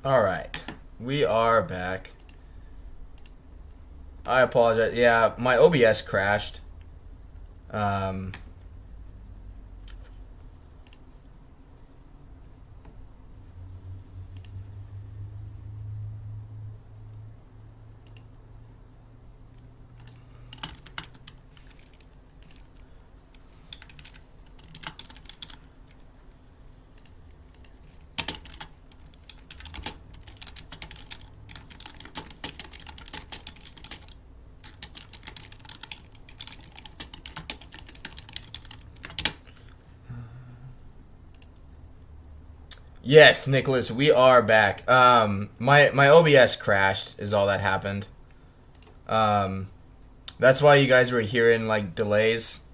Alright, we are back. I apologize. Yeah, my OBS crashed. Um, yes, Nicholas, we are back. My OBS crashed is all that happened. That's why you guys were hearing like delays.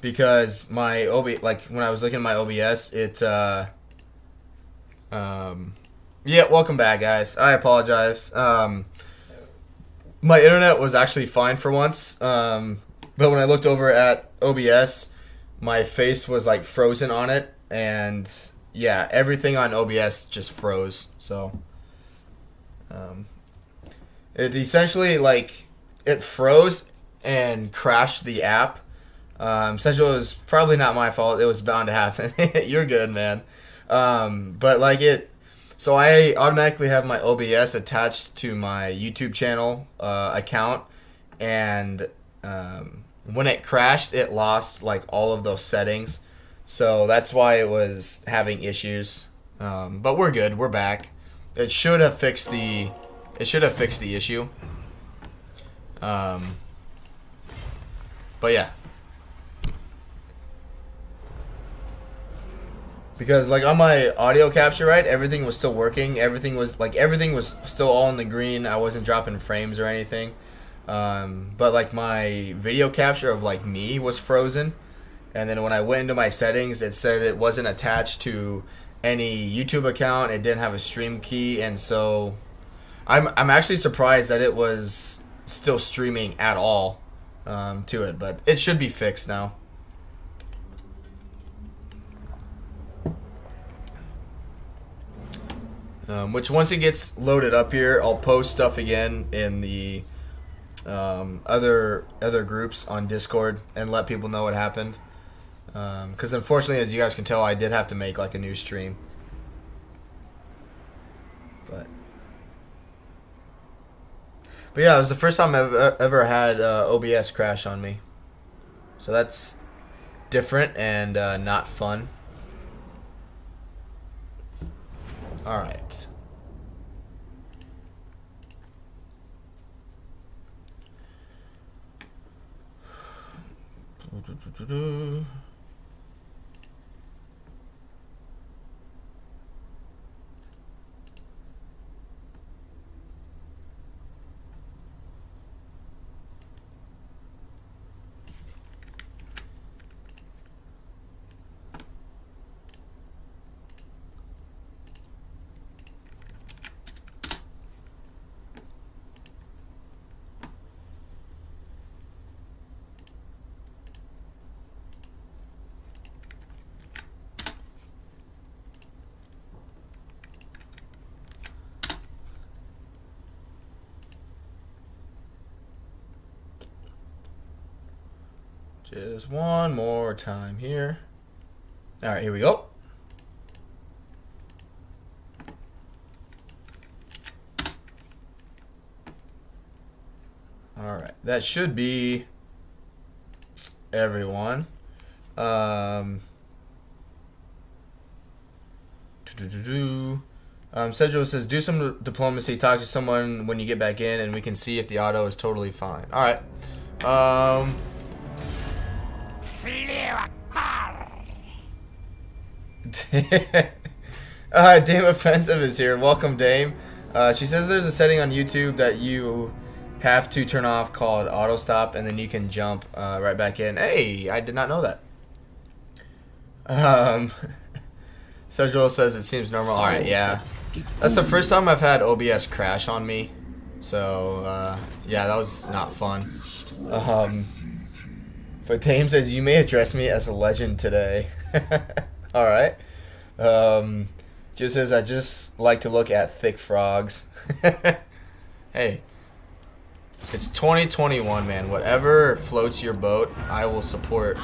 Because my when I was looking at my OBS, yeah, welcome back, guys. I apologize. My internet was actually fine for once. But when I looked over at OBS, my face was like frozen on it, and yeah, everything on OBS just froze. So, it essentially it froze and crashed the app. Essentially, it was probably not my fault. It was bound to happen. You're good, man. But so I automatically have my OBS attached to my YouTube channel account, and when it crashed, it lost like all of those settings. So that's why it was having issues. But we're good. We're back. It should have fixed the issue. But yeah. Because like on my audio capture, right, everything was still working. Everything was still all in the green. I wasn't dropping frames or anything. But like my video capture of like me was frozen. And then when I went into my settings, it said it wasn't attached to any YouTube account. It didn't have a stream key, and so I'm actually surprised that it was still streaming at all to it. But it should be fixed now. Which once it gets loaded up here, I'll post stuff again in the other groups on Discord and let people know what happened. Because unfortunately, as you guys can tell, I did have to make like a new stream. But yeah, it was the first time I've ever had OBS crash on me. So that's different and not fun. Alright. Just one more time here. Alright, here we go. Alright, that should be everyone. Cedro says, do some diplomacy, talk to someone when you get back in, and we can see if the auto is totally fine. Alright. Dame Offensive is here. Welcome, Dame. She says there's a setting on YouTube that you have to turn off called auto stop, and then you can jump right back in. Hey, I did not know that. Cedro says it seems normal. Alright, yeah. That's the first time I've had OBS crash on me. So, yeah, that was not fun. But Dame says, you may address me as a legend today. Alright. Just says, I just like to look at thick frogs. Hey, it's 2021, man. Whatever floats your boat, I will support.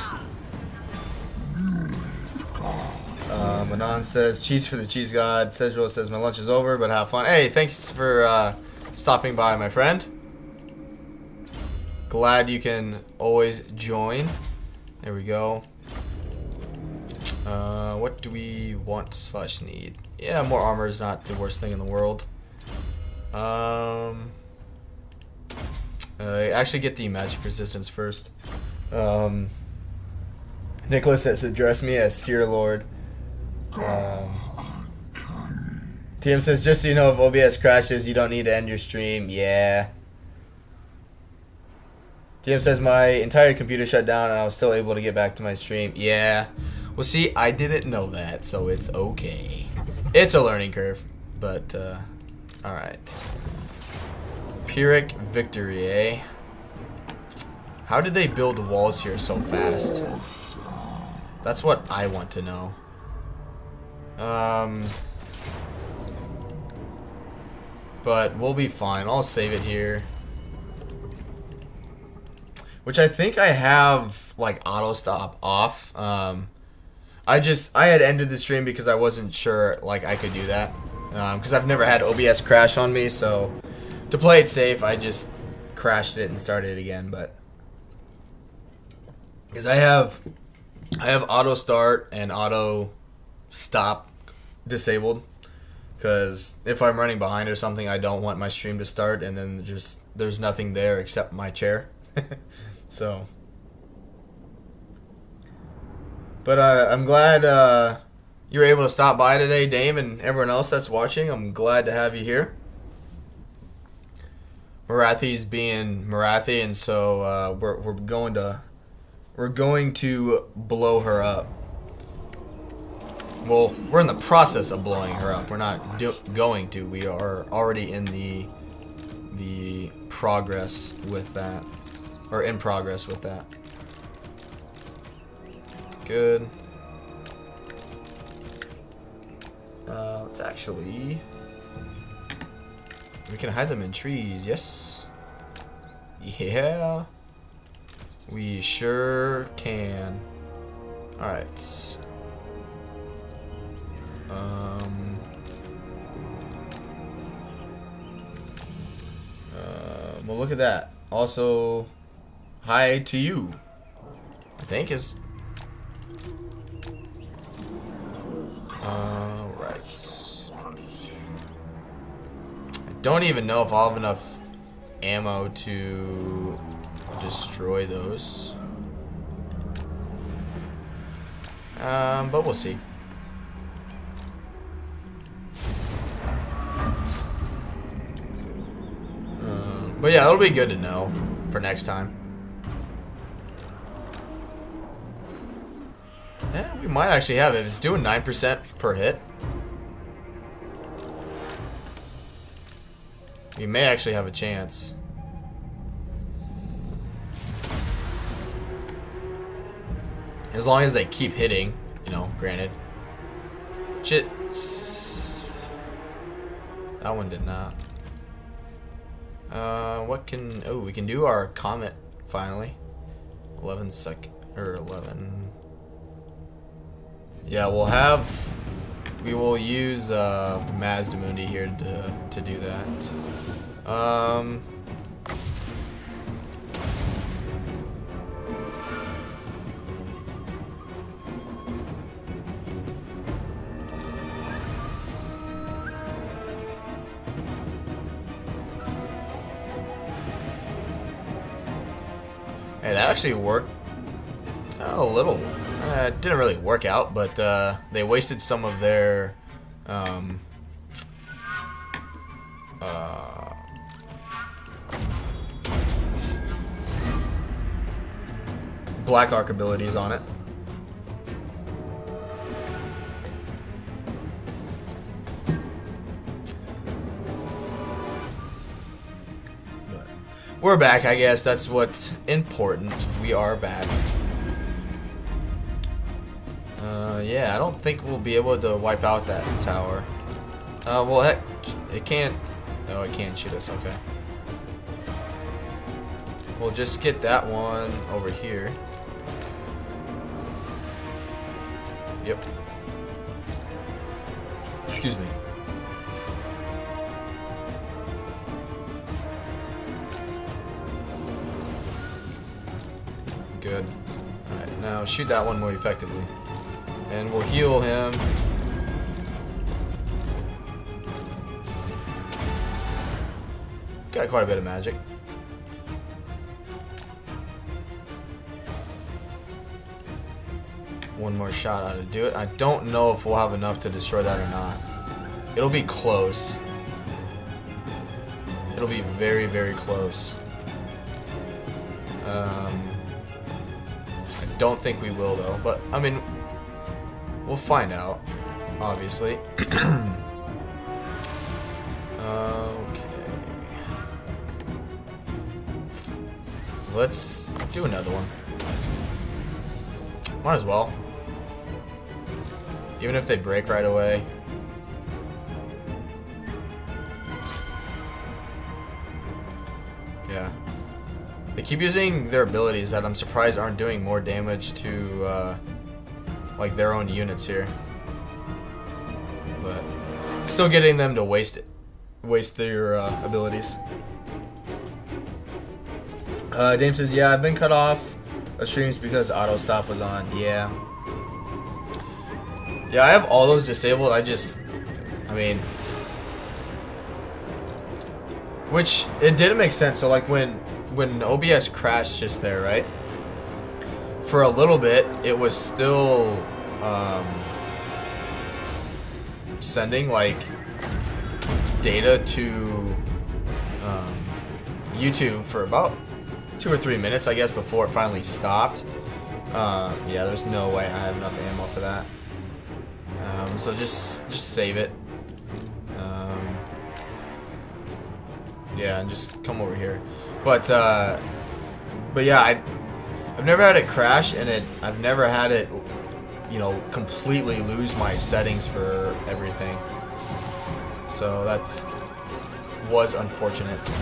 Manon says, cheese for the cheese god. Sedgwill says, my lunch is over, but have fun. Hey, thanks for stopping by, my friend. Glad you can always join. There we go. What do we want / need? Yeah, more armor is not the worst thing in the world. Actually get the magic resistance first. Nicholas says, address me as Seer Lord. TM says, just so you know, if OBS crashes, you don't need to end your stream. Yeah. TM says, my entire computer shut down and I was still able to get back to my stream. Yeah. Well, see, I didn't know that, so it's okay. It's a learning curve, but, alright. Pyrrhic victory, eh? How did they build walls here so fast? That's what I want to know. But we'll be fine. I'll save it here. Which I think I have, like, auto stop off. I had ended the stream because I wasn't sure, like, I could do that. Because I've never had OBS crash on me, so to play it safe, I just crashed it and started it again. But because I have auto start and auto stop disabled, because if I'm running behind or something, I don't want my stream to start and then just there's nothing there except my chair. So, but I'm glad you were able to stop by today, Dame, and everyone else that's watching. I'm glad to have you here. Marathi's being Marathi, and so we're going to blow her up. Well, we're in the process of blowing her up. We're not going to. We are already in the progress with that, or in progress with that. Good. Let's actually. We can hide them in trees. Yes. Yeah. We sure can. All right. Well, look at that. Also, hi to you. I think is. Right. I don't even know if I'll have enough ammo to destroy those. But we'll see. But yeah, it'll be good to know for next time. Yeah, we might actually have it. If it's doing 9% per hit, we may actually have a chance. As long as they keep hitting, you know, granted. Shit. That one did not. What can... Oh, we can do our comet, finally. 11 or 11... Yeah, we'll have... We will use, Mazdamundi here to do that. Hey, that actually worked a little. It didn't really work out, but they wasted some of their Black Arc abilities on it. We're back, I guess. That's what's important. We are back. Yeah, I don't think we'll be able to wipe out that tower. Well, heck, it can't. Oh, it can't shoot us. Okay. We'll just get that one over here. Yep. Excuse me. Good. Alright, now shoot that one more effectively. And we'll heal him. Got quite a bit of magic. One more shot ought to do it. I don't know if we'll have enough to destroy that or not. It'll be close. It'll be very, very close. I don't think we will though, but I mean, we'll find out, obviously. Let's do another one. Might as well. Even if they break right away. Yeah. They keep using their abilities that I'm surprised aren't doing more damage to like their own units here. But still getting them to waste their abilities. Dame says, yeah, I've been cut off of streams because auto stop was on. Yeah. Yeah, I have all those disabled. I mean, which it didn't make sense. So like when OBS crashed just there, right? For a little bit, it was still sending like data to YouTube for about 2 or 3 minutes, I guess, before it finally stopped. Yeah, there's no way I have enough ammo for that. So just save it. Yeah, and just come over here. But yeah, I've never had it crash, and I've never had it, you know, completely lose my settings for everything. So was unfortunate.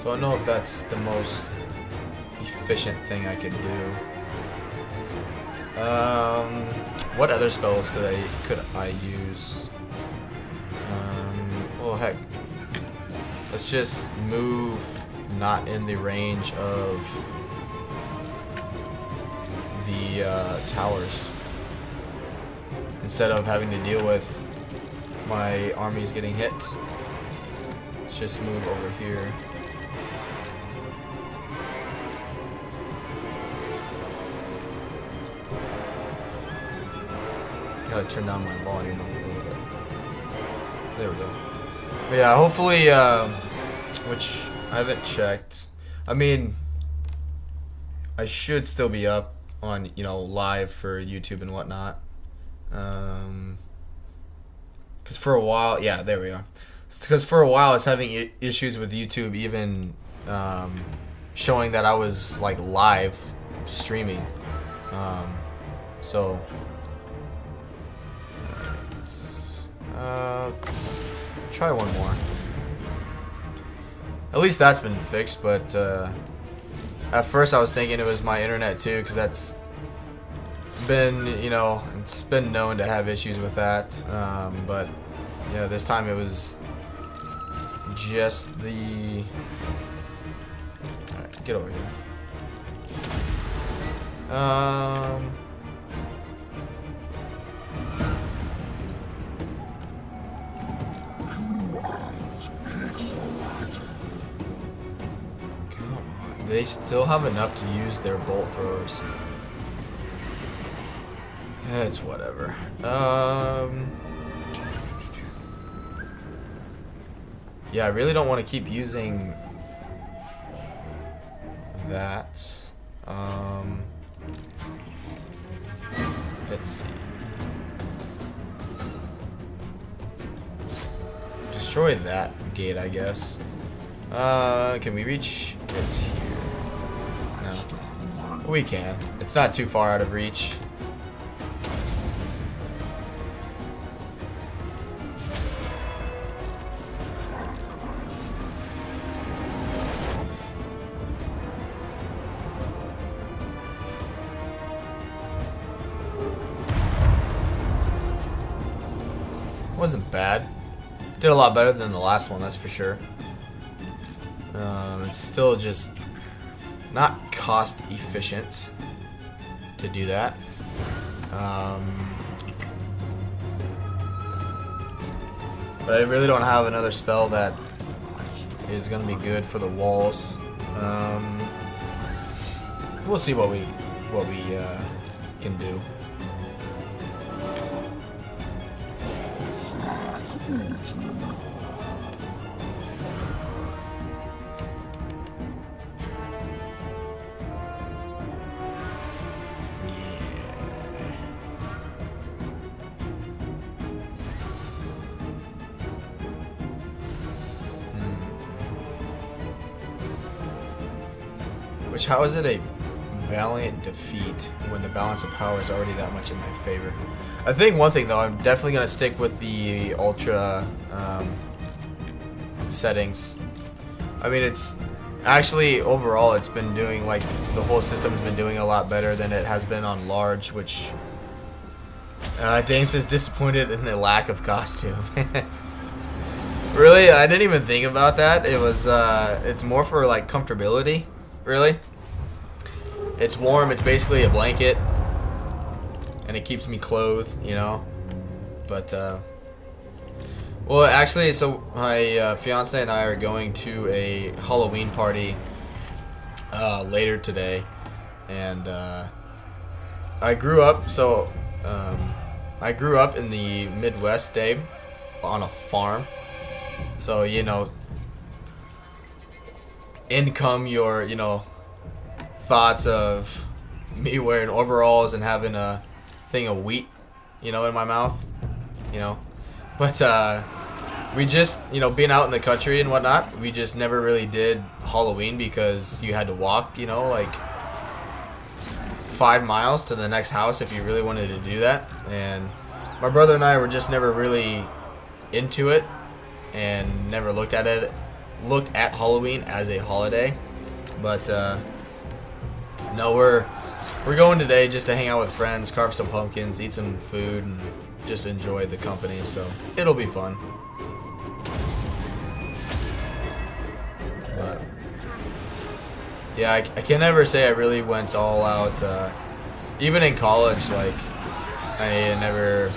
Don't know if that's the most efficient thing I could do. What other spells could I use? Well, heck, let's just move not in the range of the towers instead of having to deal with my armies getting hit. Let's just move over here. Gotta turn down my volume a little bit. There we go. But yeah, hopefully, which I haven't checked. I mean, I should still be up on, you know, live for YouTube and whatnot. Because for a while, yeah, there we are. Because for a while I was having issues with YouTube even showing that I was like live streaming. So let's try one more. At least that's been fixed, but at first I was thinking it was my internet too, because that's been, you know, it's been known to have issues with that. But you know, this time it was just the. Alright, get over here. They still have enough to use their bolt throwers. It's whatever. Yeah, I really don't want to keep using that. Let's see. Destroy that gate, I guess. Can we reach it here? No. We can. It's not too far out of reach. Wasn't bad. Did a lot better than the last one, that's for sure. It's still just not cost efficient to do that. But I really don't have another spell that is going to be good for the walls. We'll see what we can do. Which, how is it a valiant defeat when the balance of power is already that much in my favor? I think one thing though, I'm definitely gonna stick with the ultra settings. I mean, it's actually overall it's been doing, like, the whole system's been doing a lot better than it has been on large, which Dames is disappointed in the lack of costume. Really, I didn't even think about that. It was it's more for like comfortability, really. It's warm, it's basically a blanket, and it keeps me clothed, you know. But well, actually, so my fiance and I are going to a Halloween party later today, and I grew up in the Midwest, Dave, on a farm. So, you know, in come your, you know, thoughts of me wearing overalls and having a thing of wheat, you know, in my mouth, you know. But we just, you know, being out in the country and whatnot, we just never really did Halloween because you had to walk, you know, like 5 miles to the next house if you really wanted to do that. And my brother and I were just never really into it and never looked at Halloween as a holiday. But no, we're going today just to hang out with friends, carve some pumpkins, eat some food, and just enjoy the company. So it'll be fun. But yeah, I can never say I really went all out. Even in college, like, I never,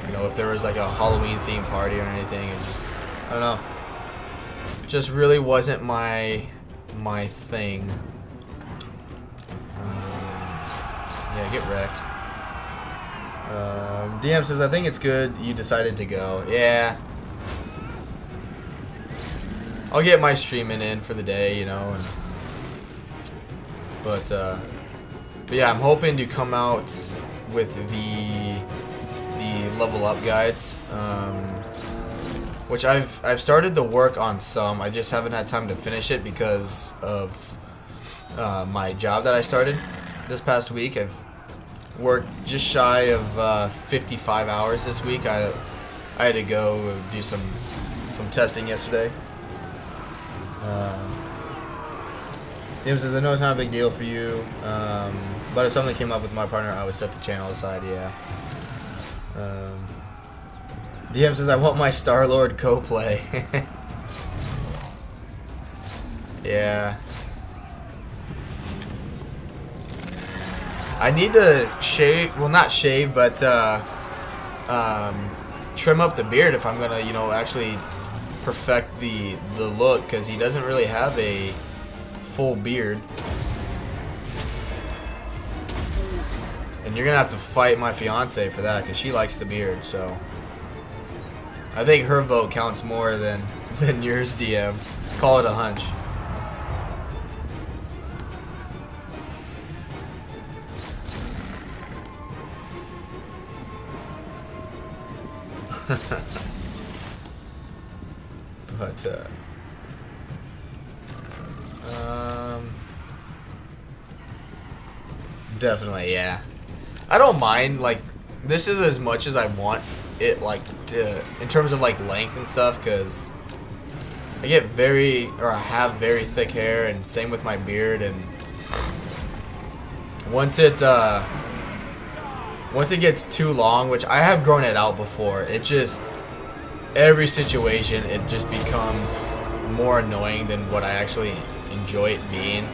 you know, if there was like a Halloween themed party or anything, it just, I don't know, it just really wasn't my thing. Yeah, get wrecked. DM says, I think it's good you decided to go. Yeah, I'll get my streaming in for the day, you know. But yeah, I'm hoping to come out with the level up guides, which I've started to work on some. I just haven't had time to finish it because of my job that I started this past week. I've worked just shy of 55 hours this week. I had to go do some testing yesterday. Liam says, I know it's not a big deal for you, but if something came up with my partner, I would set the channel aside. Yeah. DM says, I want my Star-Lord co-play. Yeah. I need to shave, well, not shave, but trim up the beard if I'm gonna, you know, actually perfect the look, because he doesn't really have a full beard. And you're gonna have to fight my fiance for that, because she likes the beard. So I think her vote counts more than yours, DM. Call it a hunch. But Definitely, yeah. I don't mind, like, this is as much as I want it, like, in terms of, like, length and stuff, because I get I have very thick hair, and same with my beard, and once it gets too long, which I have grown it out before, it just, every situation, it just becomes more annoying than what I actually enjoy it being,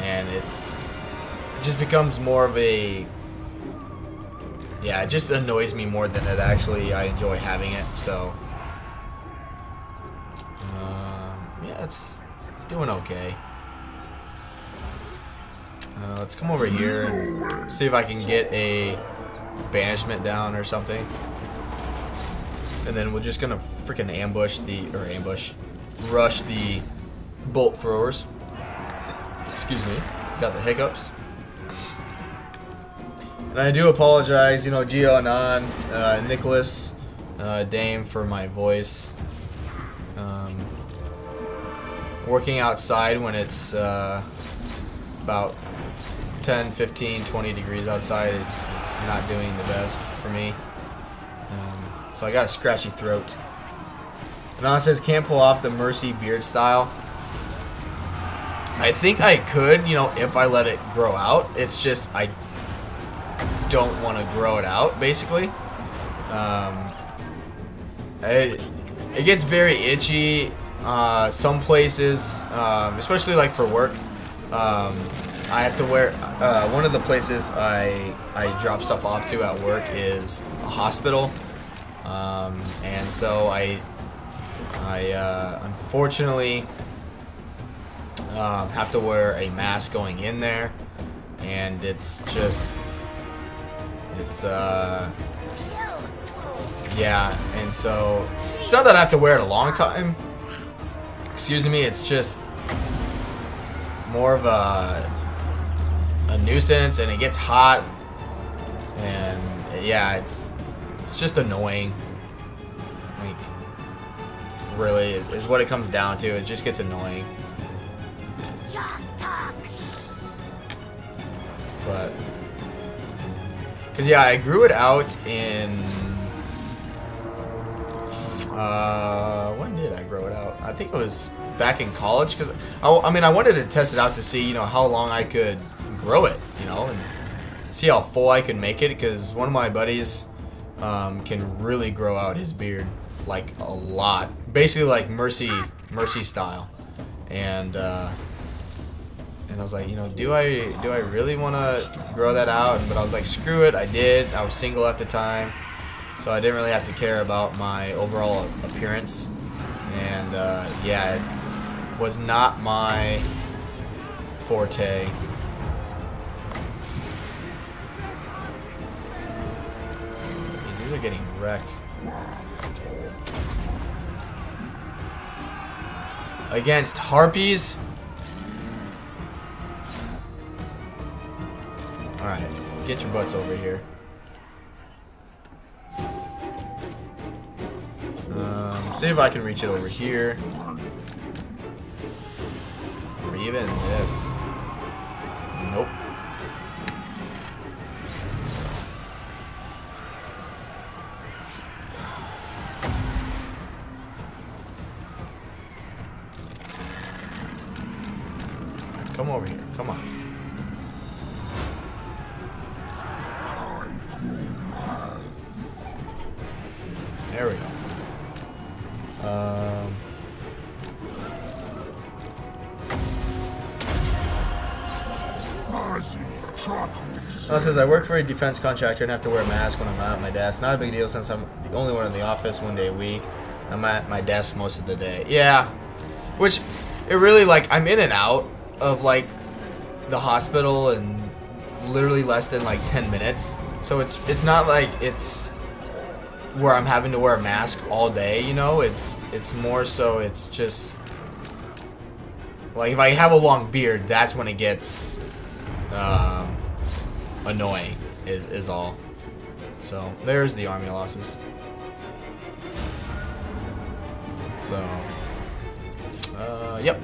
and it just becomes more of a, yeah, it just annoys me more than it actually I enjoy having it. So yeah, it's doing okay. Let's come over here and see if I can get a banishment down or something, and then we're just gonna freaking rush the bolt throwers. Excuse me, got the hiccups. And I do apologize, you know, Gio and Nicholas, Dame, for my voice. Working outside when it's about 10, 15, 20 degrees outside, it's not doing the best for me. So I got a scratchy throat. And now it says can't pull off the Mercy beard style. I think I could, you know, if I let it grow out. It's just I don't want to grow it out, basically. It gets very itchy. Some places, especially like for work, I have to wear. One of the places I drop stuff off to at work is a hospital, and so I unfortunately have to wear a mask going in there, and it's yeah, and so it's not that I have to wear it a long time. Excuse me, it's just more of a nuisance, and it gets hot, and yeah, it's just annoying. Like, really, is what it comes down to. It just gets annoying. But, cause yeah, I grew it out in. When did I grow it out? I think it was back in college, because I mean, I wanted to test it out to see, you know, how long I could grow it, you know, and see how full I could make it, because one of my buddies can really grow out his beard, like, a lot, basically like Mercy style, and I was like, you know, do I really want to grow that out? But I was like, screw it, I did. I was single at the time, so I didn't really have to care about my overall appearance, and yeah, it was not my forte. These are getting wrecked. Against harpies? Alright, get your butts over here. See if I can reach it over here. Or even this. Nope. Come over here. Come on. There we go. It says I work for a defense contractor and have to wear a mask when I'm not at my desk. Not a big deal since I'm the only one in the office one day a week. I'm at my desk most of the day. Yeah, which it really, like, I'm in and out of like the hospital in literally less than like 10 minutes. So it's not like it's where I'm having to wear a mask all day, you know. It's more so it's just like if I have a long beard, that's when it gets annoying is all. So there's the army losses. So yep.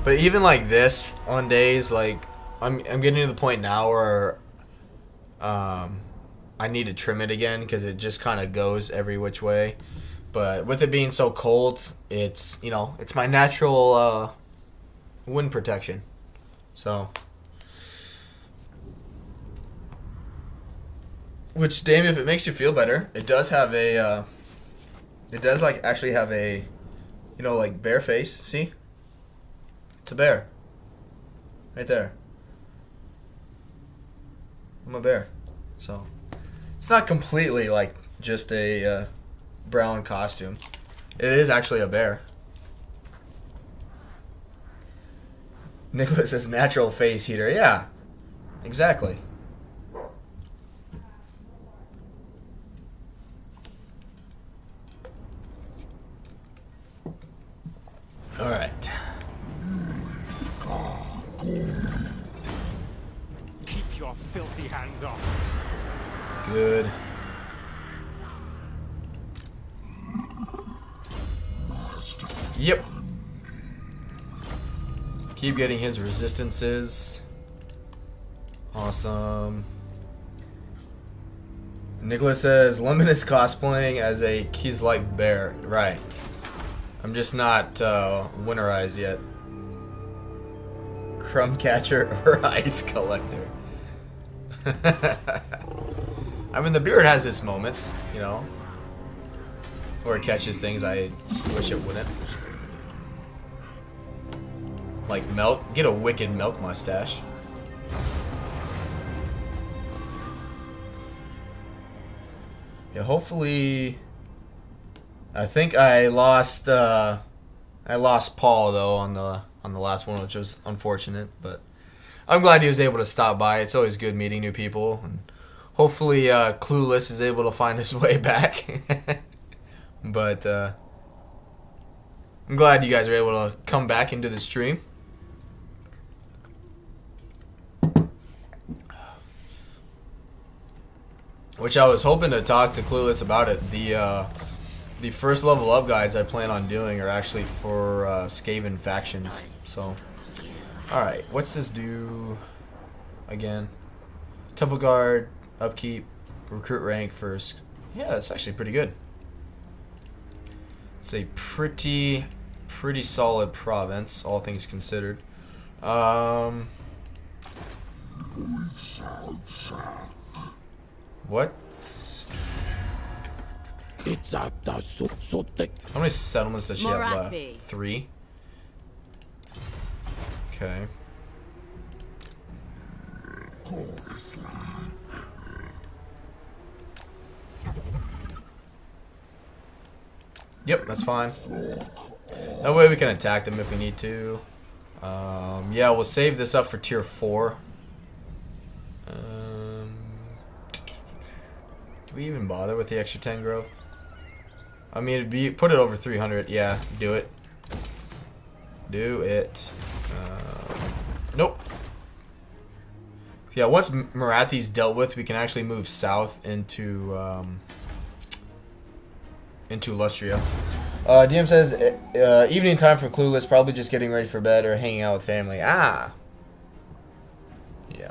But even like this, on days like I'm getting to the point now where I need to trim it again because it just kind of goes every which way. But with it being so cold, it's, you know, it's my natural wind protection. So, which, Dame, if it makes you feel better, it does have a it does like actually have a, you know, like bear face. See? It's a bear. Right there. I'm a bear. So, it's not completely like just a brown costume. It is actually a bear. Nicholas says natural face heater. Yeah, exactly. All right. Keep your filthy hands off. Good. Yep. Keep getting his resistances. Awesome. Nicholas says, Luminous cosplaying as a Keys-like bear. Right. I'm just not winterized yet. Crumb catcher or ice collector. I mean, the beard has its moments, you know, where it catches things I wish it wouldn't. Like milk. Get a wicked milk mustache. Yeah, hopefully. I think I lost Paul though on the last one, which was unfortunate, but I'm glad he was able to stop by. It's always good meeting new people, and hopefully Clueless is able to find his way back. But I'm glad you guys were able to come back into the stream. Which I was hoping to talk to Clueless about it. The first level up guides I plan on doing are actually for Skaven factions. So, alright, what's this do again? Temple Guard, upkeep, recruit rank first. Yeah, that's actually pretty good. It's a pretty solid province, all things considered. What? How many settlements does she have left? 3? Okay. Yep, that's fine. That way we can attack them if we need to. Yeah, we'll save this up for tier 4. Do we even bother with the extra 10 growth? I mean, it'd be, put it over 300. Yeah, do it. Do it. Nope. Yeah, once Marathi's dealt with, we can actually move south into Lustria. DM says, evening time for Clueless, probably just getting ready for bed or hanging out with family. Ah. Yeah.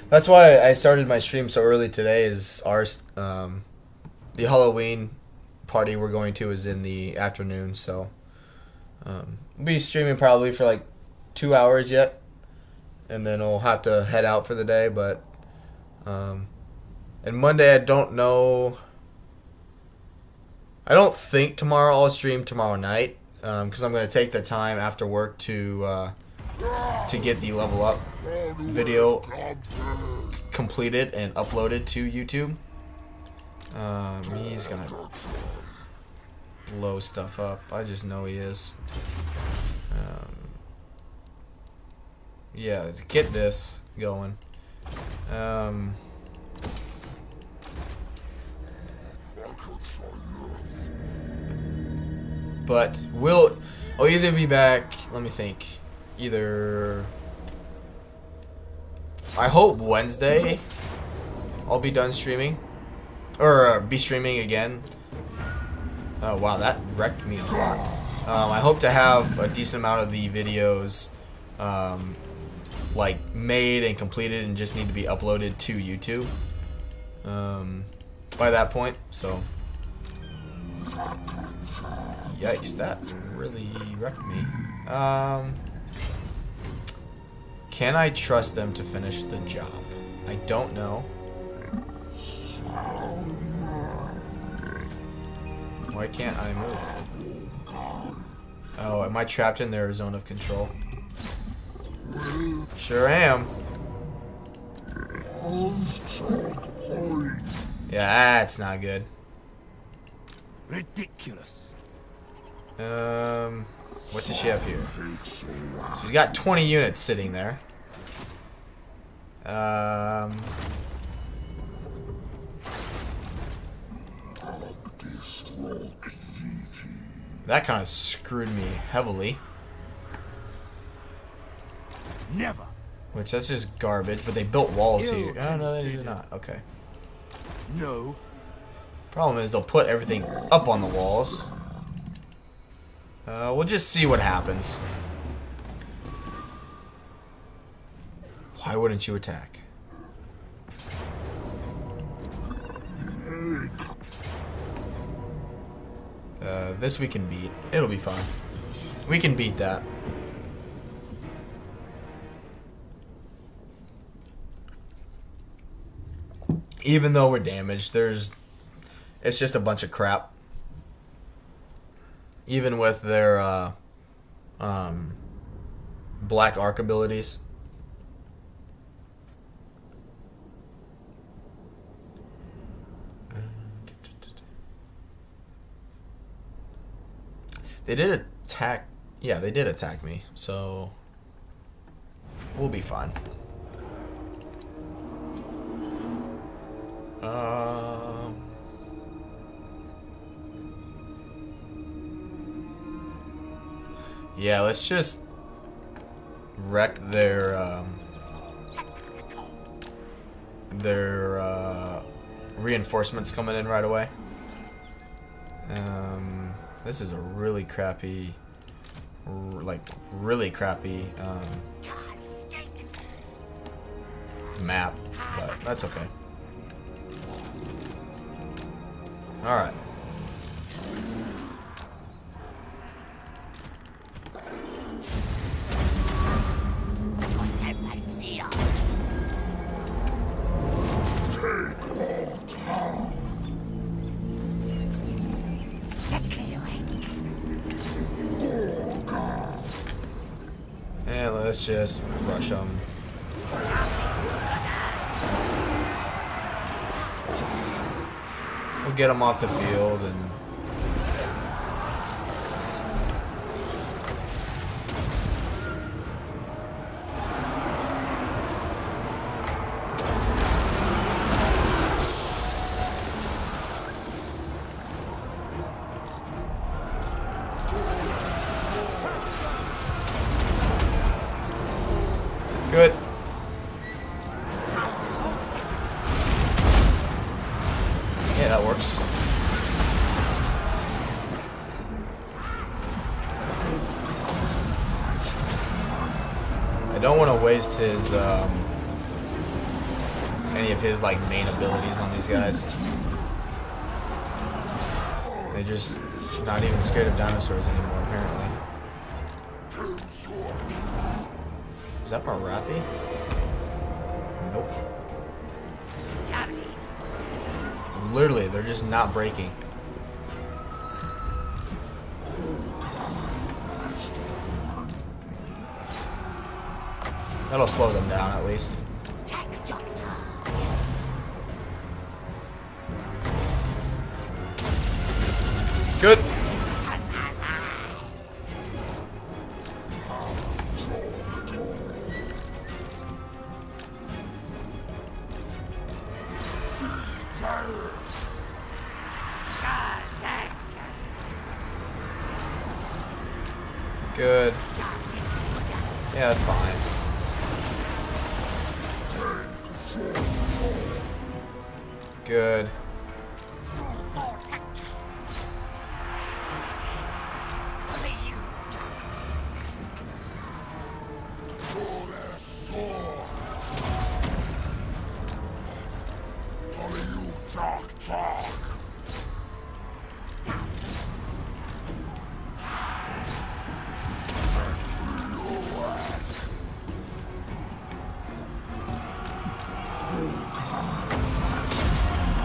That's why I started my stream so early today, is the Halloween party we're going to is in the afternoon, so we'll be streaming probably for like 2 hours yet, and then we'll have to head out for the day. But and Monday I don't know. I don't think tomorrow I'll stream tomorrow night, because I'm going to take the time after work to get the level up video completed and uploaded to YouTube. He's gonna blow stuff up. I just know he is. Yeah, get this going. But I'll either be back, let me think, either, I hope Wednesday I'll be done streaming, or be streaming again. Oh wow, that wrecked me a lot. I hope to have a decent amount of the videos like made and completed and just need to be uploaded to YouTube by that point. So yikes, that really wrecked me. Can I trust them to finish the job? I don't know. Why can't I move? Oh, am I trapped in their zone of control? Sure am. Yeah, that's not good. Ridiculous. What does she have here? She's got 20 units sitting there. That kind of screwed me heavily. Never. Which, that's just garbage, but they built walls here. Oh, no, they did not. Okay. No. Problem is, they'll put everything up on the walls. We'll just see what happens. Why wouldn't you attack? This we can beat. It'll be fine. We can beat that. Even though we're damaged, it's just a bunch of crap. Even with their black arc abilities. They did attack. Yeah, they did attack me, so we'll be fine. Yeah, let's just wreck their reinforcements coming in right away. This is a really crappy, really crappy map, but that's okay. All right. And let's just rush them. We'll get them off the field and good. Yeah, that works. I don't want to waste his any of his like main abilities on these guys. They're just not even scared of dinosaurs anymore, apparently. Is that Marathi? Nope. Literally, they're just not breaking. That'll slow them down at least. Good. Good. Yeah, that's fine. Good.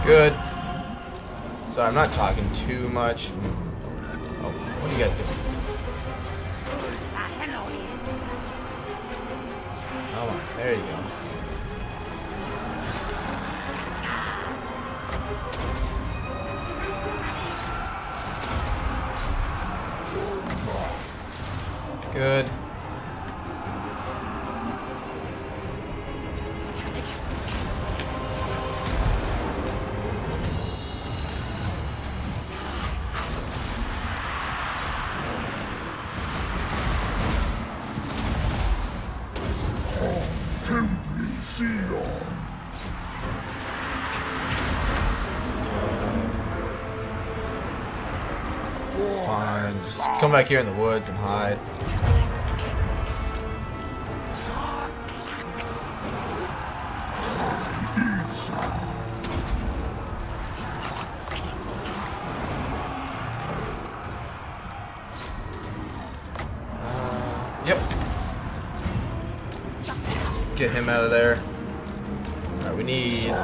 Good. So I'm not talking too much. Oh, what are you guys doing? Come on, there you go. Good. It's fine. Just come back here in the woods and hide. Yep. Get him out of there. Alright, we need...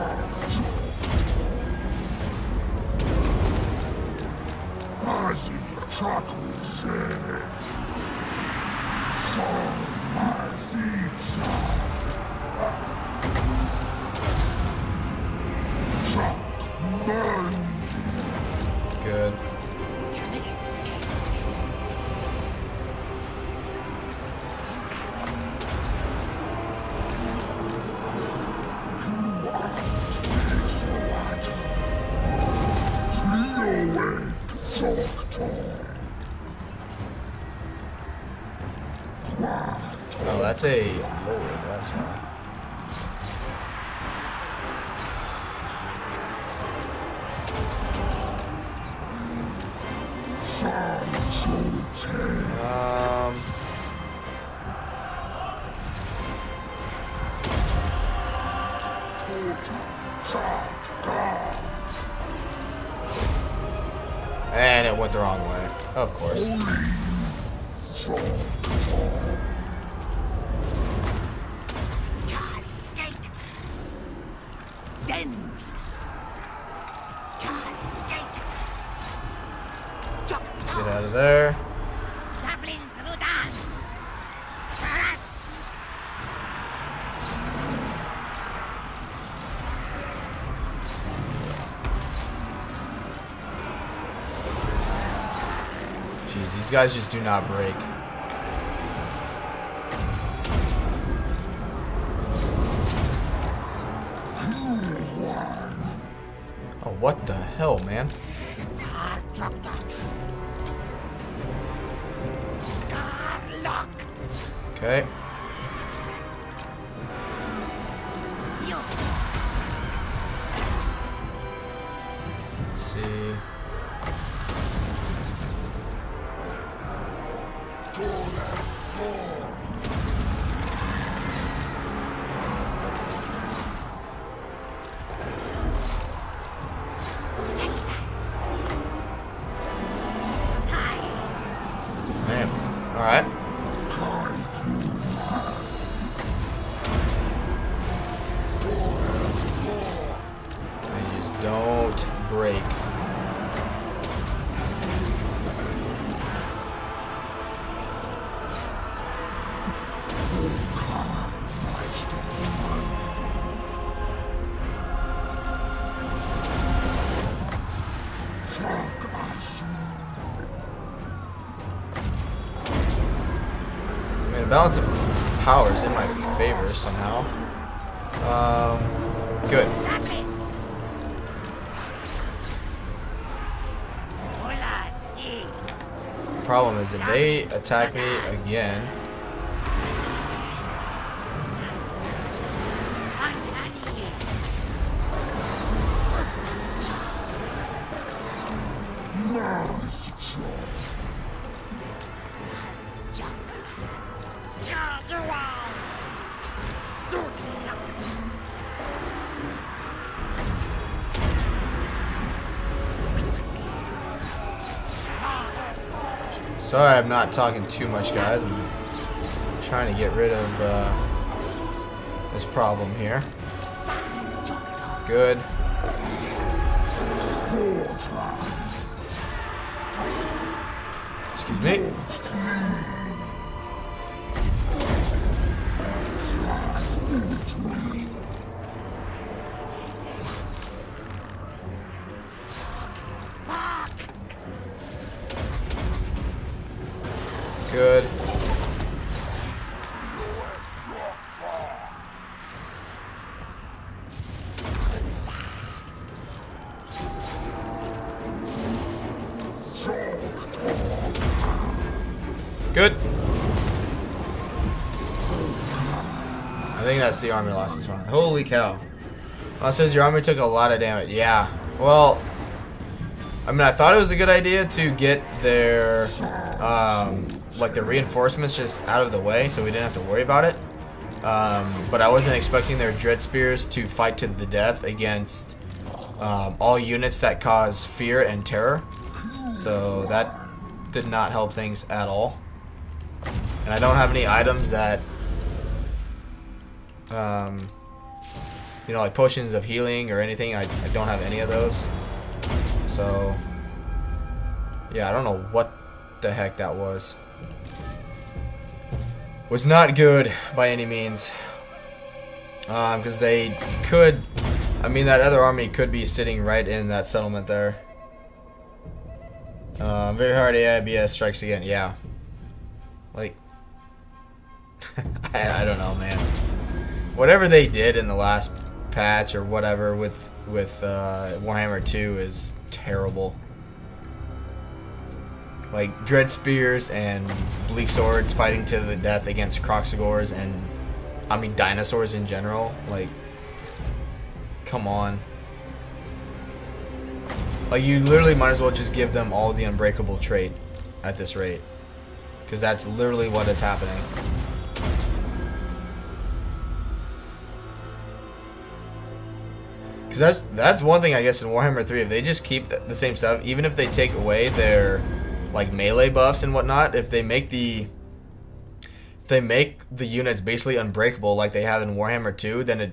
Good. Oh, that's a lord, that's why. And it went the wrong way, of course. Get out of there. Jeez, these guys just do not break. Oh, what the hell, man? Okay. Let's see. Man, all right. They just don't break. The balance of power is in my favor somehow. Good. Problem is, if they attack me again, sorry I'm not talking too much, guys. I'm trying to get rid of this problem here. Good. Excuse me. Good. Good. I think that's the army losses from it. Holy cow. Well, it says your army took a lot of damage. Yeah. Well, I mean, I thought it was a good idea to get their, like, the reinforcements just out of the way so we didn't have to worry about it. But I wasn't expecting their dread spears to fight to the death against all units that cause fear and terror. So that did not help things at all. And I don't have any items that, you know, like potions of healing or anything. I don't have any of those. So, yeah, I don't know what the heck that was. Was not good by any means. Because they could, I mean, that other army could be sitting right in that settlement there. Very hard AIBS strikes again. Yeah. Like, I don't know, man. Whatever they did in the last patch or whatever with Warhammer 2 is terrible. Like dread spears and bleak swords fighting to the death against Kroxigors and I mean dinosaurs in general. Like, come on. Like, you literally might as well just give them all the unbreakable trait at this rate, because that's literally what is happening. Because that's one thing I guess in Warhammer 3, if they just keep the same stuff, even if they take away their like melee buffs and whatnot, if they make the units basically unbreakable like they have in Warhammer 2, then it,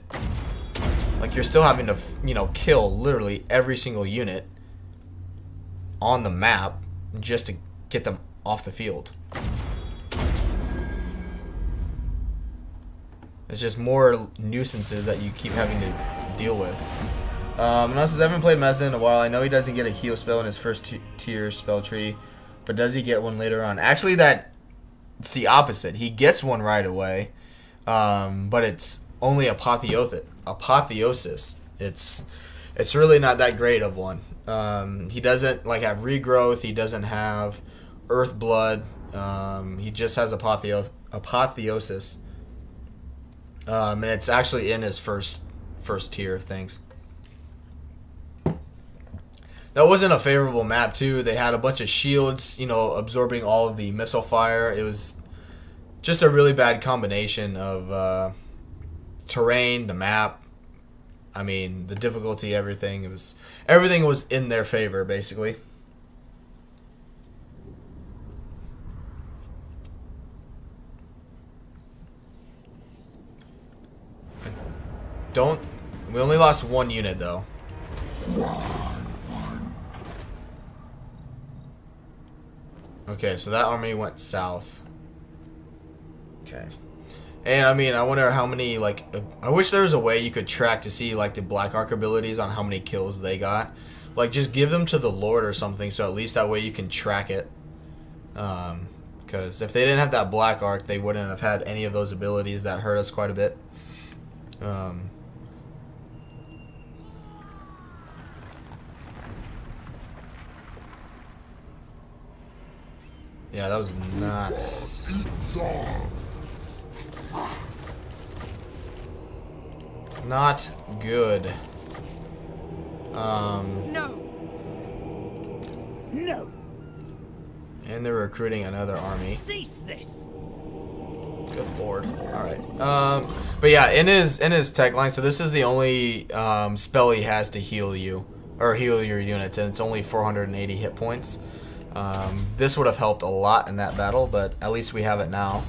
like, you're still having to, you know, kill literally every single unit on the map just to get them off the field. It's just more nuisances that you keep having to deal with. And also, I haven't played Mazda in a while. I know he doesn't get a heal spell in his first tier spell tree, but does he get one later on? Actually, it's the opposite. He gets one right away, but it's only apotheosis. It's really not that great of one. He doesn't like have regrowth. He doesn't have earth blood. He just has apotheosis. And it's actually in his first tier of things. That wasn't a favorable map too. They had a bunch of shields, you know, absorbing all of the missile fire. It was just a really bad combination of terrain, the map. I mean, the difficulty, everything. Everything was in their favor, basically. We only lost one unit though. Okay, so that army went south. Okay. And I mean, I wonder how many, like, I wish there was a way you could track to see, like, the Black Ark abilities on how many kills they got. Like, just give them to the Lord or something, so at least that way you can track it. Because if they didn't have that Black Ark, they wouldn't have had any of those abilities that hurt us quite a bit. Yeah, that was nuts. Not good. No. And they're recruiting another army. Cease this. Good lord. Alright. But yeah, in his tech line, so this is the only spell he has to heal you, or heal your units, and it's only 480 hit points. This would have helped a lot in that battle, but at least we have it now.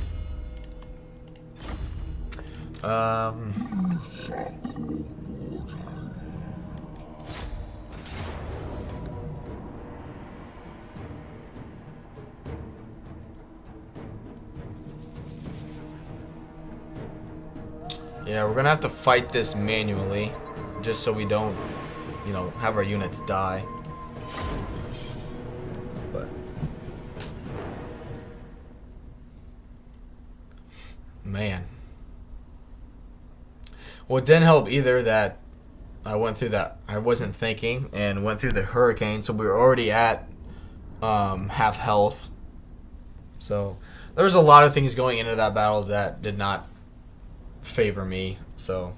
Yeah, we're gonna have to fight this manually, just so we don't, you know, have our units die. But man, well, it didn't help either that I went through that. I wasn't thinking and went through the hurricane, so we were already at half health. So there was a lot of things going into that battle that did not favor me. So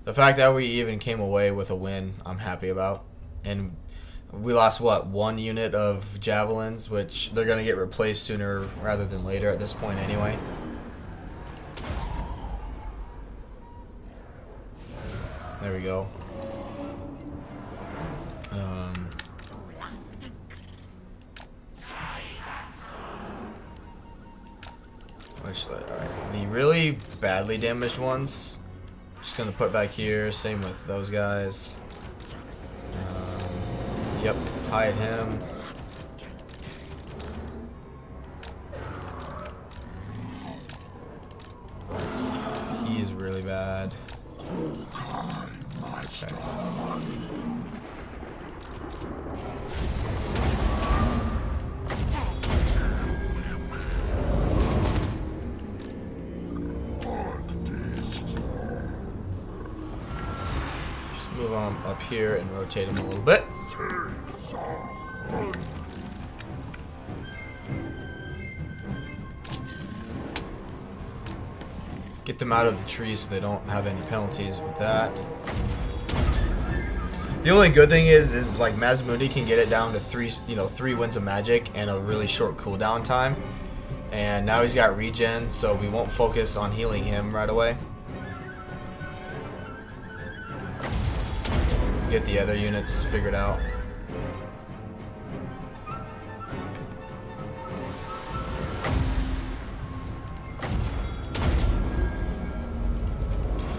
the fact that we even came away with a win, I'm happy about. And we lost what, 1 unit of javelins, which they're gonna get replaced sooner rather than later at this point anyway. There we go. Alright, the really badly damaged ones, just gonna put back here. Same with those guys. Yep, hide him. He is really bad. Okay. Move on up here and rotate him a little bit. Get them out of the tree so they don't have any penalties with that. The only good thing is like Mazdamundi can get it down to 3 winds of magic and a really short cooldown time. And now he's got regen, so we won't focus on healing him right away. Get the other units figured out.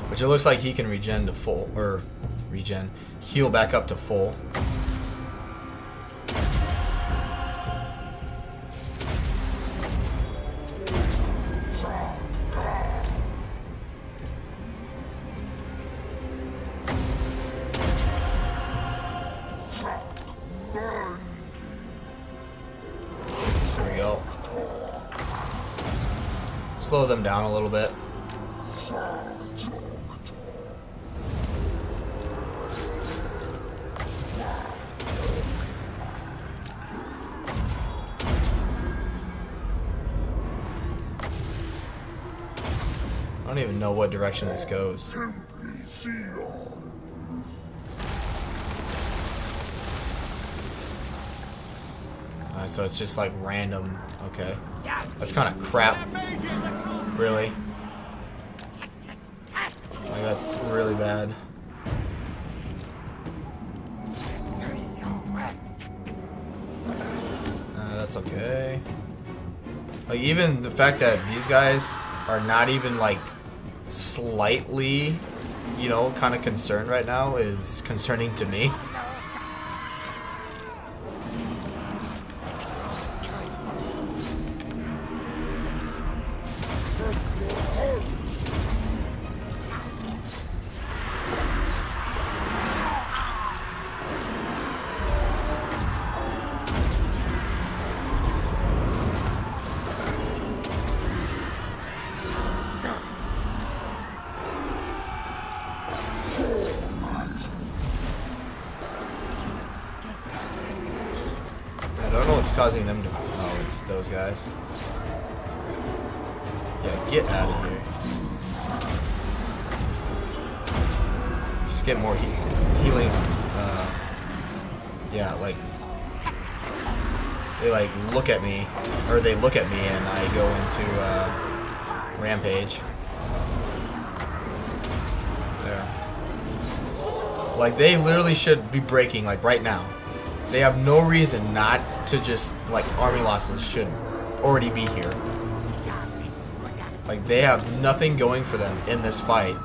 Which it looks like he can regen to full, or heal back up to full. Slow them down a little bit. I don't even know what direction this goes. So it's just like random. Okay. That's kind of crap. Really? Like, that's really bad. That's okay. Like, even the fact that these guys are not even like slightly, you know, kind of concerned right now is concerning to me. Causing them to... Oh, it's those guys. Yeah, get out of here. Just get more healing. Yeah, like... They, like, look at me. Or they look at me and I go into, rampage. There. Like, they literally should be breaking, like, right now. They have no reason not to just, like, army losses should already be here. Like, they have nothing going for them in this fight.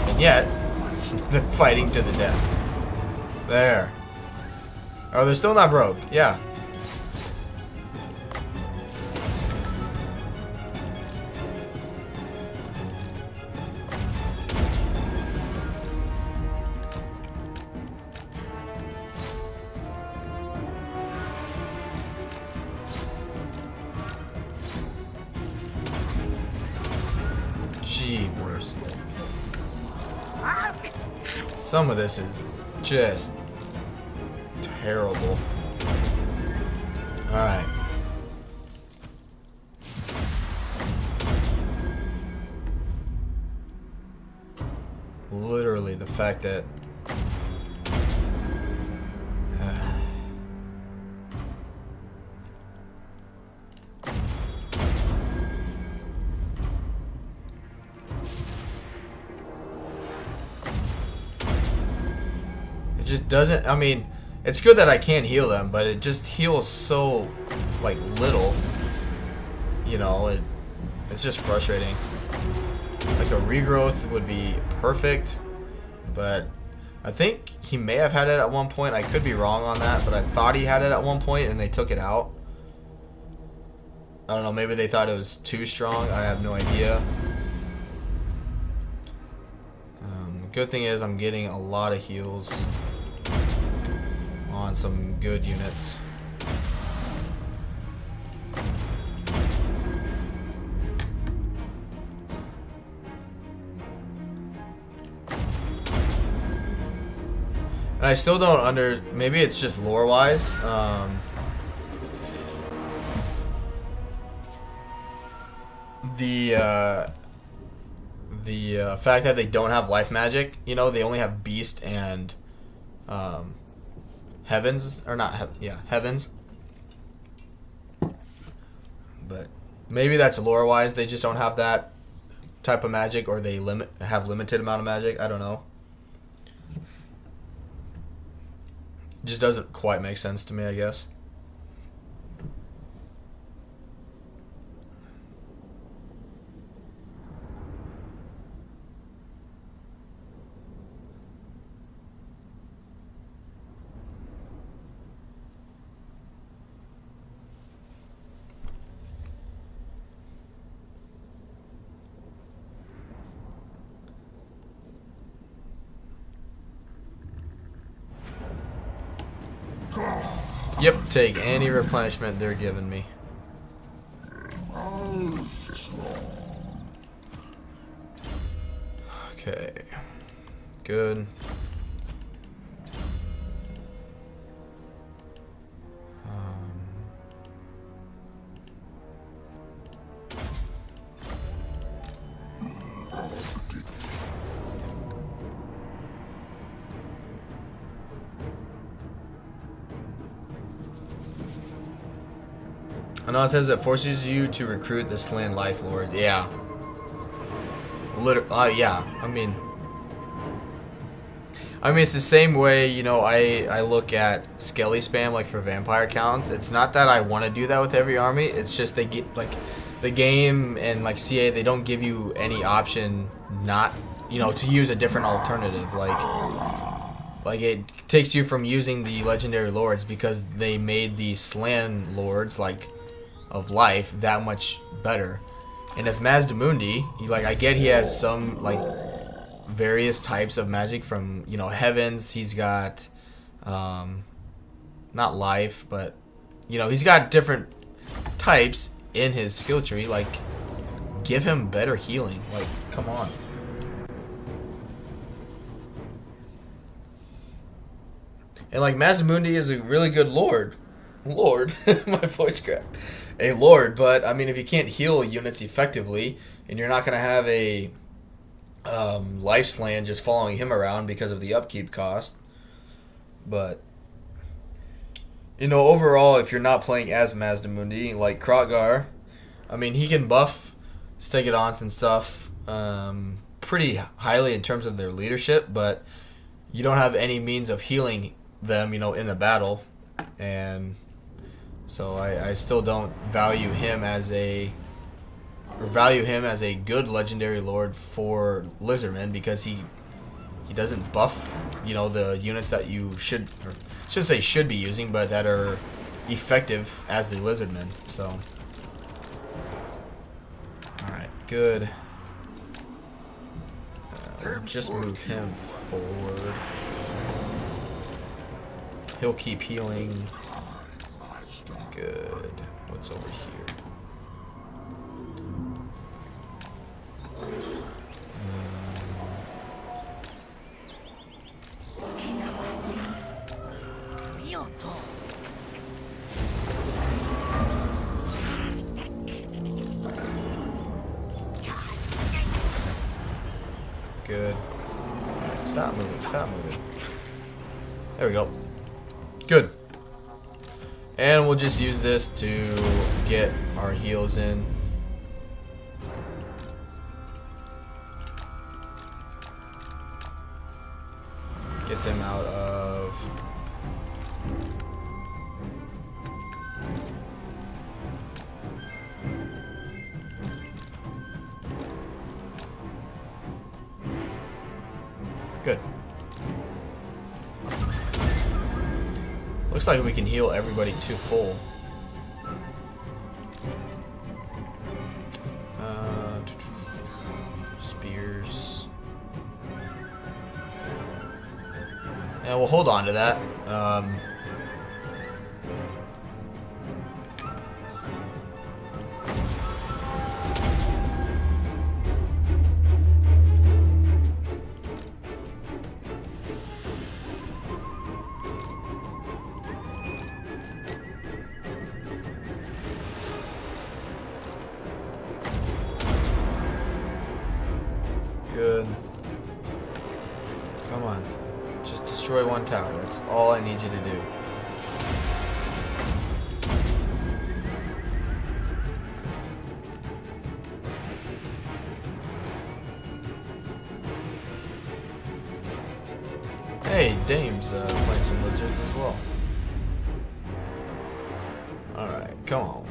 And yet, they're fighting to the death. There. Oh, they're still not broke. Yeah. Some of this is just terrible. Alright. Literally, the fact that it just doesn't, I mean, it's good that I can heal them, but it just heals so, like, little. You know, it's just frustrating. Like, a regrowth would be perfect, but I think he may have had it at one point. I could be wrong on that, but I thought he had it at one point and they took it out. I don't know, maybe they thought it was too strong. I have no idea. Good thing is I'm getting a lot of heals on some good units. And I still don't maybe it's just lore wise. The fact that they don't have life magic, you know, they only have beast and heavens, or not, heavens. But maybe that's lore wise, they just don't have that type of magic, or they have limited amount of magic. I don't know. Just doesn't quite make sense to me, I guess. Yep, take any replenishment they're giving me. Okay. Good. I know it says it forces you to recruit the slain life lords. Yeah. Yeah. I mean, it's the same way, you know, I look at Skelly spam, like, for vampire counts. It's not that I want to do that with every army. It's just they get, like, the game and, like, CA, they don't give you any option not, you know, to use a different alternative. Like it takes you from using the legendary lords because they made the slan lords, like, of life that much better. And if Mazdamundi, like, I get he has some, like, various types of magic from, you know, heavens. He's got not life, but, you know, he's got different types in his skill tree. Like, give him better healing. Like, come on. And, like, Mazdamundi is a really good lord. My voice cracked. A lord, but I mean, if you can't heal units effectively, and you're not going to have a life slan just following him around because of the upkeep cost. But, you know, overall, if you're not playing as Mazdamundi, like Krotgar, I mean, he can buff Stegodons and stuff pretty highly in terms of their leadership, but you don't have any means of healing them, you know, in the battle. And so I still don't value him as a good legendary lord for Lizardmen, because he doesn't buff, you know, the units that you should be using, but that are effective as the Lizardmen. So, all right, good. Just move him forward. He'll keep healing. Good. What's over here? Stop moving. Stop moving. There we go. Good. And we'll just use this to get our heals in. Get them out of... Good. Looks like we can heal everybody to full. Spears. Yeah, we'll hold on to that. Good. Come on. Just destroy one tower. That's all I need you to do. Hey, Dame's playing some lizards as well. Alright, come on.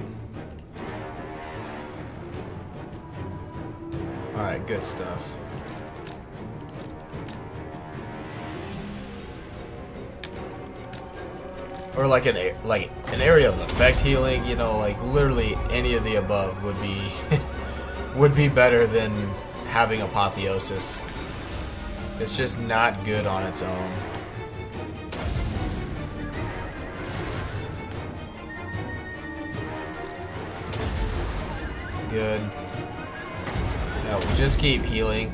Alright, good stuff. Or like an area of effect healing, you know, like literally any of the above would be would be better than having apotheosis. It's just not good on its own. Good. Yeah, we'll just keep healing.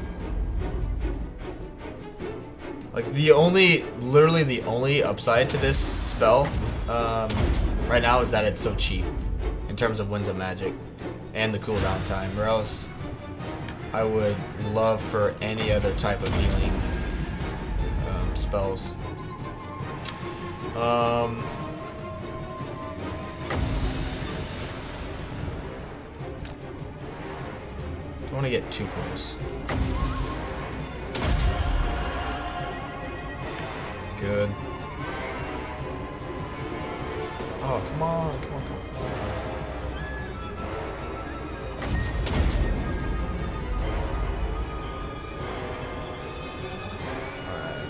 Like literally the only upside to this spell right now is that it's so cheap in terms of Winds of Magic and the cooldown time, or else I would love for any other type of healing spells. Don't want to get too close. Good. Oh, come on, come on, come on, come on. Alright.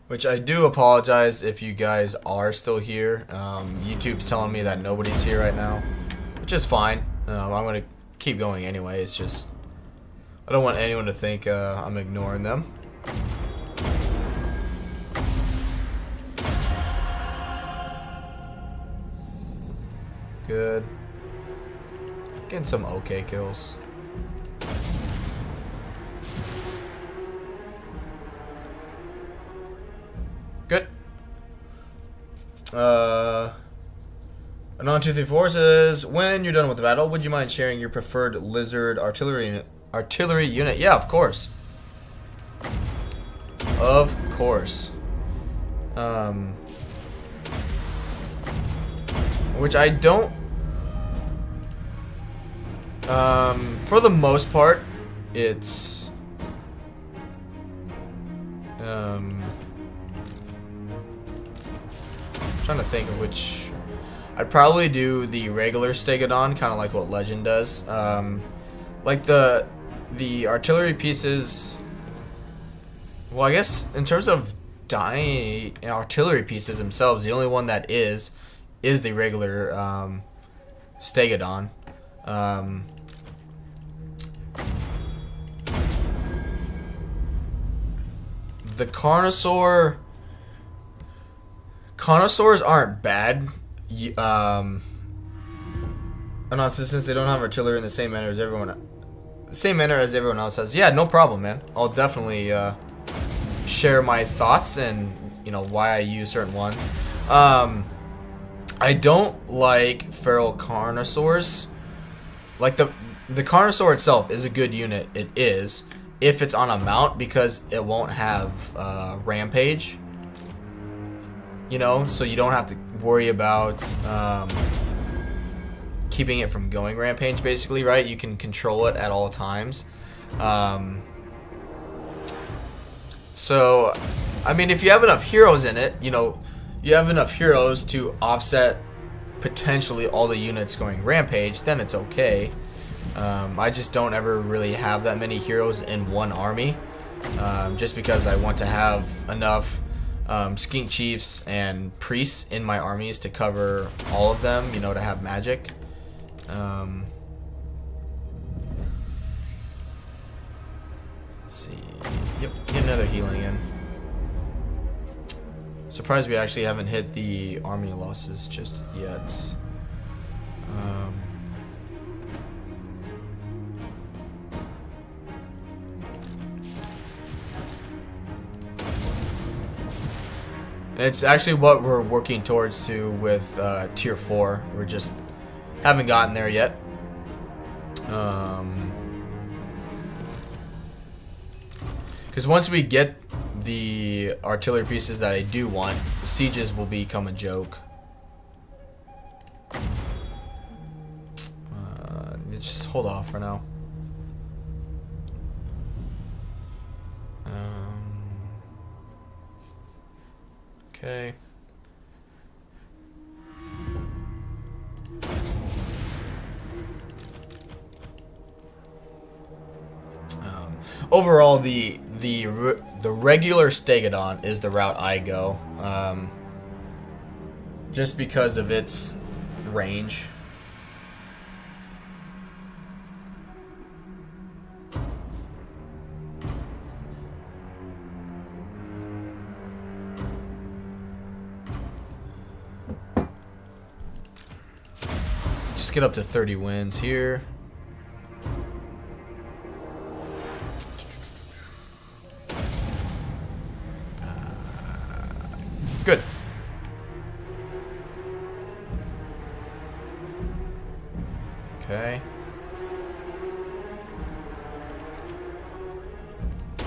Which I do apologize if you guys are still here. YouTube's telling me that nobody's here right now, which is fine. I'm going to keep going anyway. It's just, I don't want anyone to think I'm ignoring them. Good. Getting some okay kills. Good. Anon234 says, when you're done with the battle, would you mind sharing your preferred lizard artillery unit? Yeah, of course. Of course. Which I don't. For the most part, it's. Trying to think of which. I'd probably do the regular Stegodon, kind of like what Legend does. Like the artillery pieces. Well, I guess in terms of dying artillery pieces themselves, the only one that is the regular Stegodon. The Carnosaurs aren't bad. And also, since they don't have artillery in the same manner as everyone else has, yeah, no problem, man. I'll definitely share my thoughts and why I use certain ones. I don't like feral carnosaurs. Like the carnosaur itself is a good unit. It is if it's on a mount because it won't have rampage. So you don't have to worry about keeping it from going rampage, basically, right? You can control it at all times. So, I mean, if you have enough heroes in it, you have enough heroes to offset potentially all the units going rampage, then it's okay. I just don't ever really have that many heroes in one army, just because I want to have enough skink chiefs and priests in my armies to cover all of them, to have magic. Let's see. Yep, get another healing in. Surprised we actually haven't hit the army losses just yet. It's actually what we're working towards too with tier 4. We're just haven't gotten there yet. Because once we get the artillery pieces that I do want, sieges will become a joke. Just hold off for now. Okay. Overall, the regular Stegodon is the route I go, just because of its range. Just get up to 30 wins here. Good. Okay. Come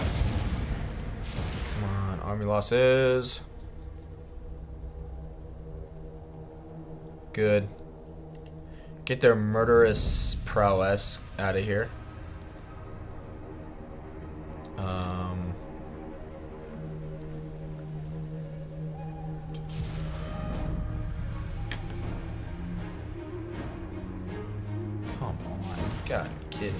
on, army losses. Good. Get their murderous prowess out of here. Come on, God, kidding.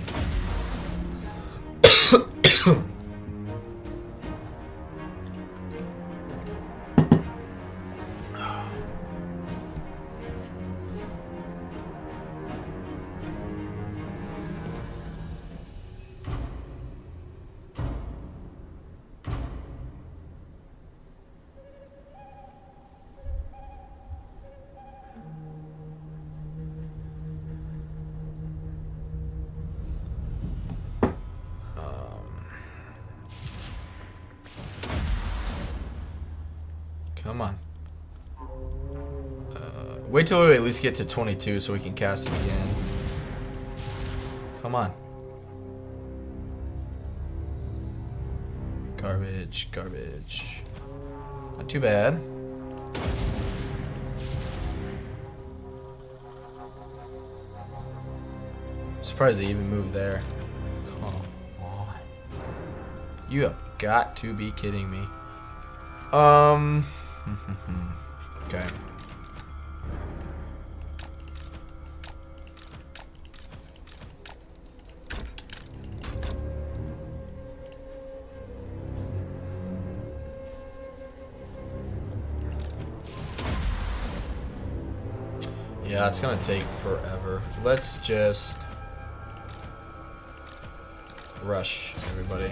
Come on. Wait till we at least get to 22 so we can cast it again. Come on. Garbage, garbage. Not too bad. Surprised they even moved there. Come on. You have got to be kidding me. Okay. Yeah, it's gonna take forever. Let's just rush everybody.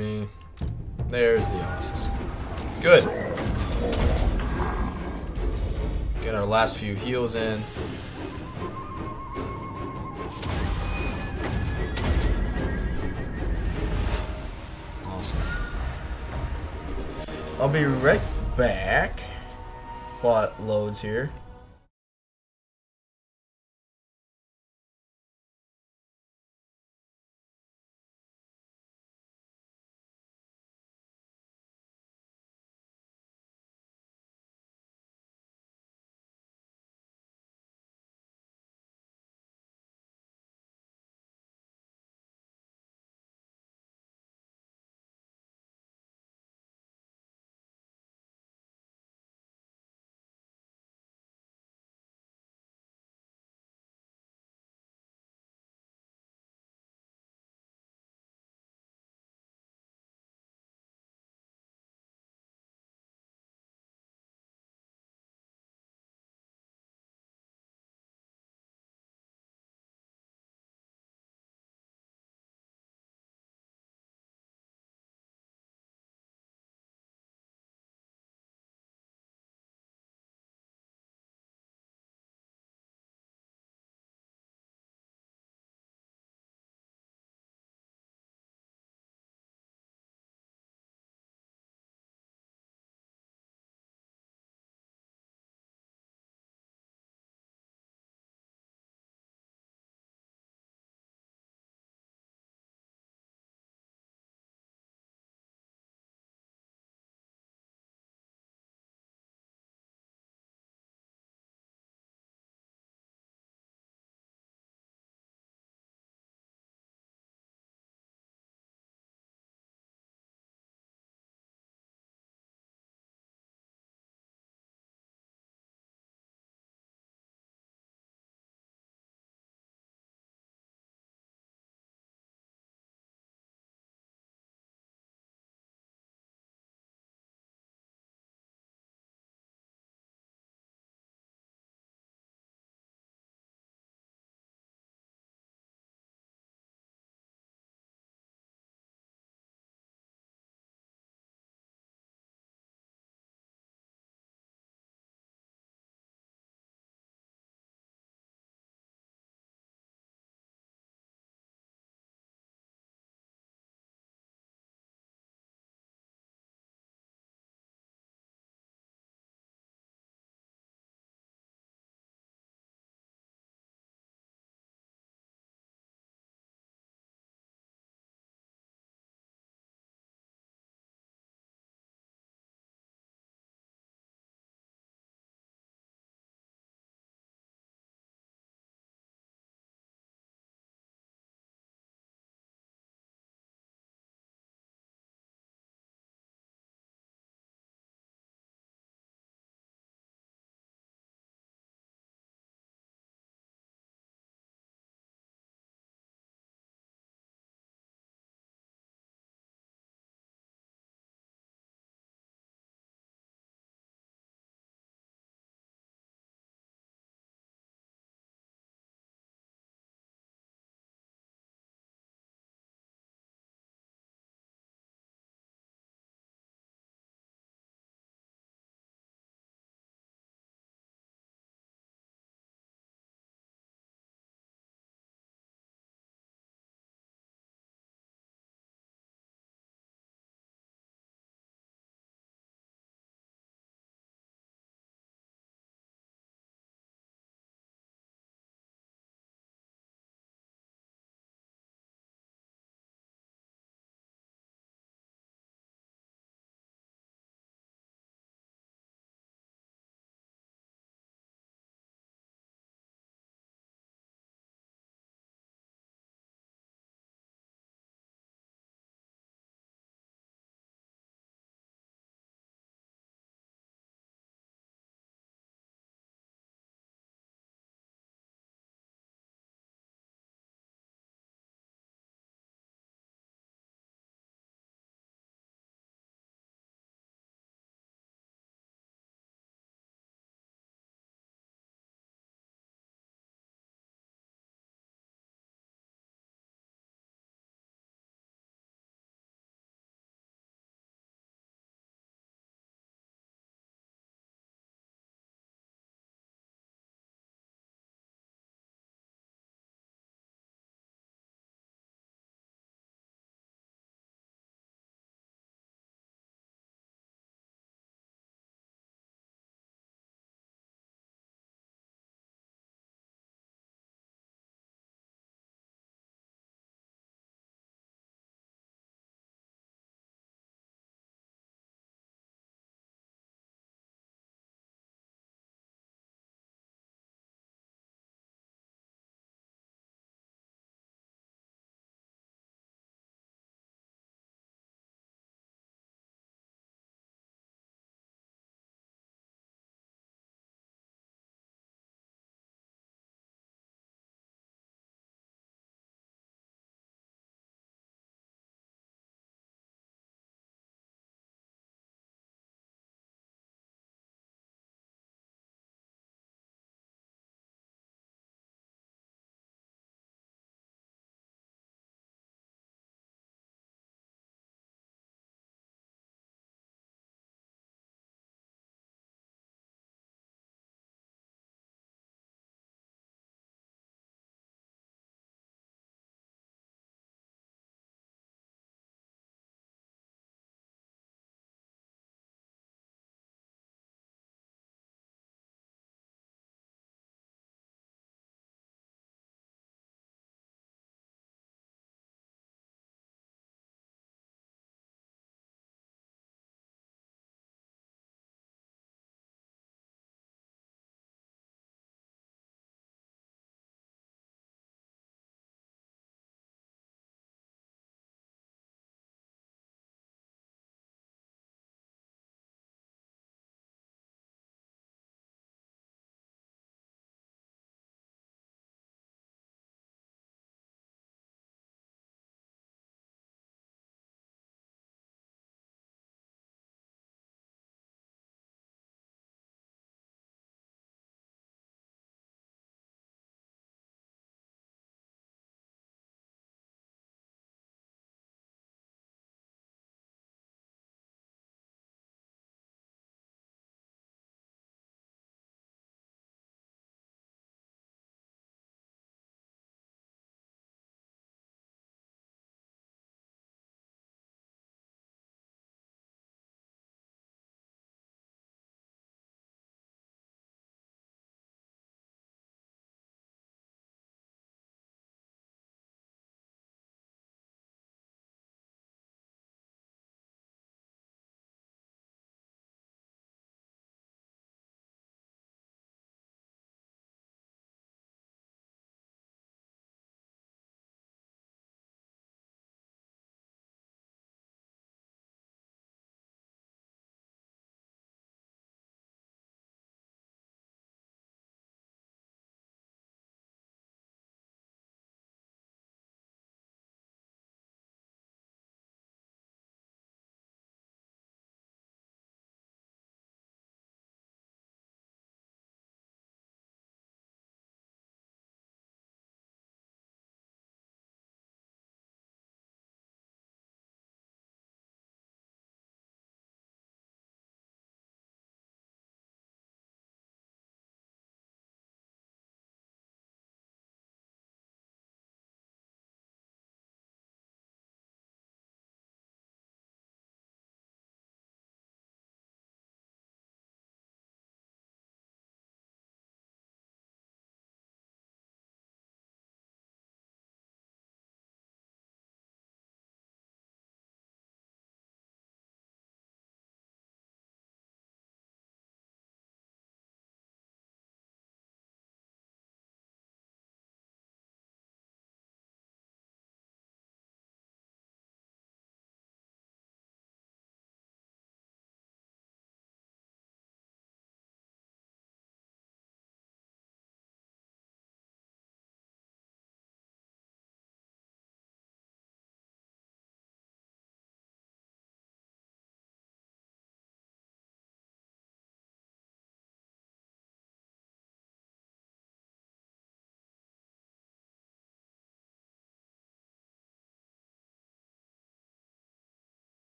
me. There's the asses. Good. Get our last few heals in. Awesome. I'll be right back while it loads here.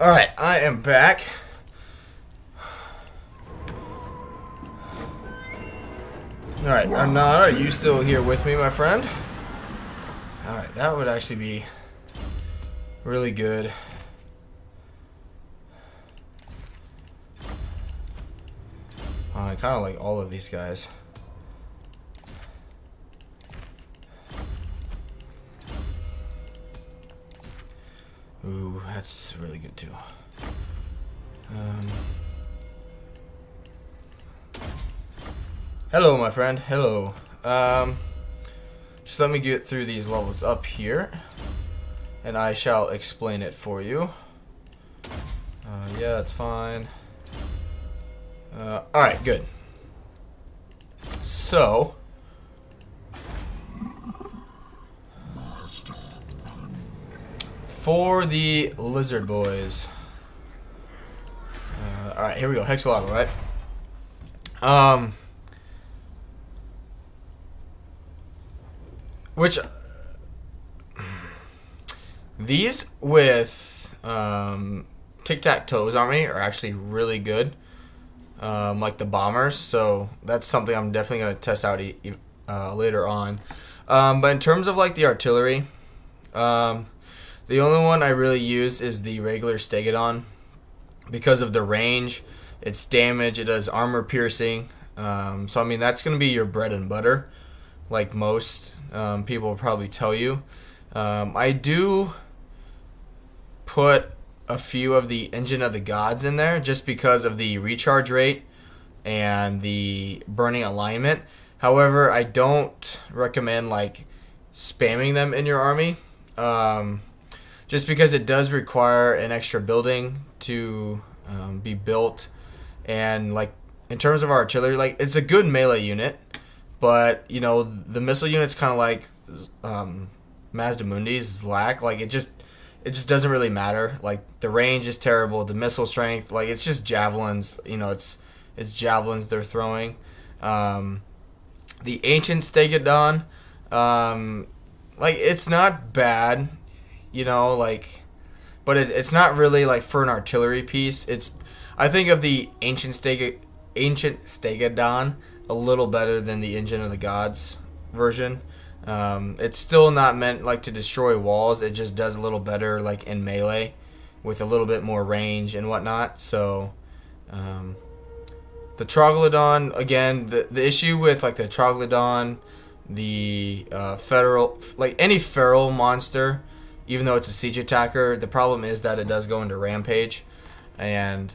Alright, I am back. Alright, Arnada, are you still here with me, my friend? Alright, that would actually be really good. I kind of like all of these guys. Ooh, that's really good too. Hello, my friend. Hello. Just let me get through these levels up here, and I shall explain it for you. Yeah, that's fine. Alright, good. So, for the lizard boys. Alright, here we go. Hexalog, right? Which these with Tic-Tac-Toe's army are actually really good. Like the bombers, so that's something I'm definitely going to test out later on. But in terms of like the artillery, the only one I really use is the regular Stegodon because of the range, its damage, it does armor piercing. So I mean that's going to be your bread and butter, like most people will probably tell you. I do put a few of the Engine of the Gods in there just because of the recharge rate and the burning alignment. However, I don't recommend like spamming them in your army, just because it does require an extra building to be built. And like in terms of artillery, like it's a good melee unit, but you know the missile unit's kind of like Mazdamundi's Zlak. Like it just doesn't really matter. Like the range is terrible, the missile strength, like it's just javelins. You know, it's javelins they're throwing. The ancient Stegodon, like it's not bad, you know, like, but it's not really like for an artillery piece. I think of the ancient Stegodon a little better than the Engine of the Gods version. It's still not meant like to destroy walls. It just does a little better like in melee with a little bit more range and whatnot. So the Troglodon, again, the issue with like the Troglodon, the feral, like any feral monster, even though it's a siege attacker, the problem is that it does go into rampage. And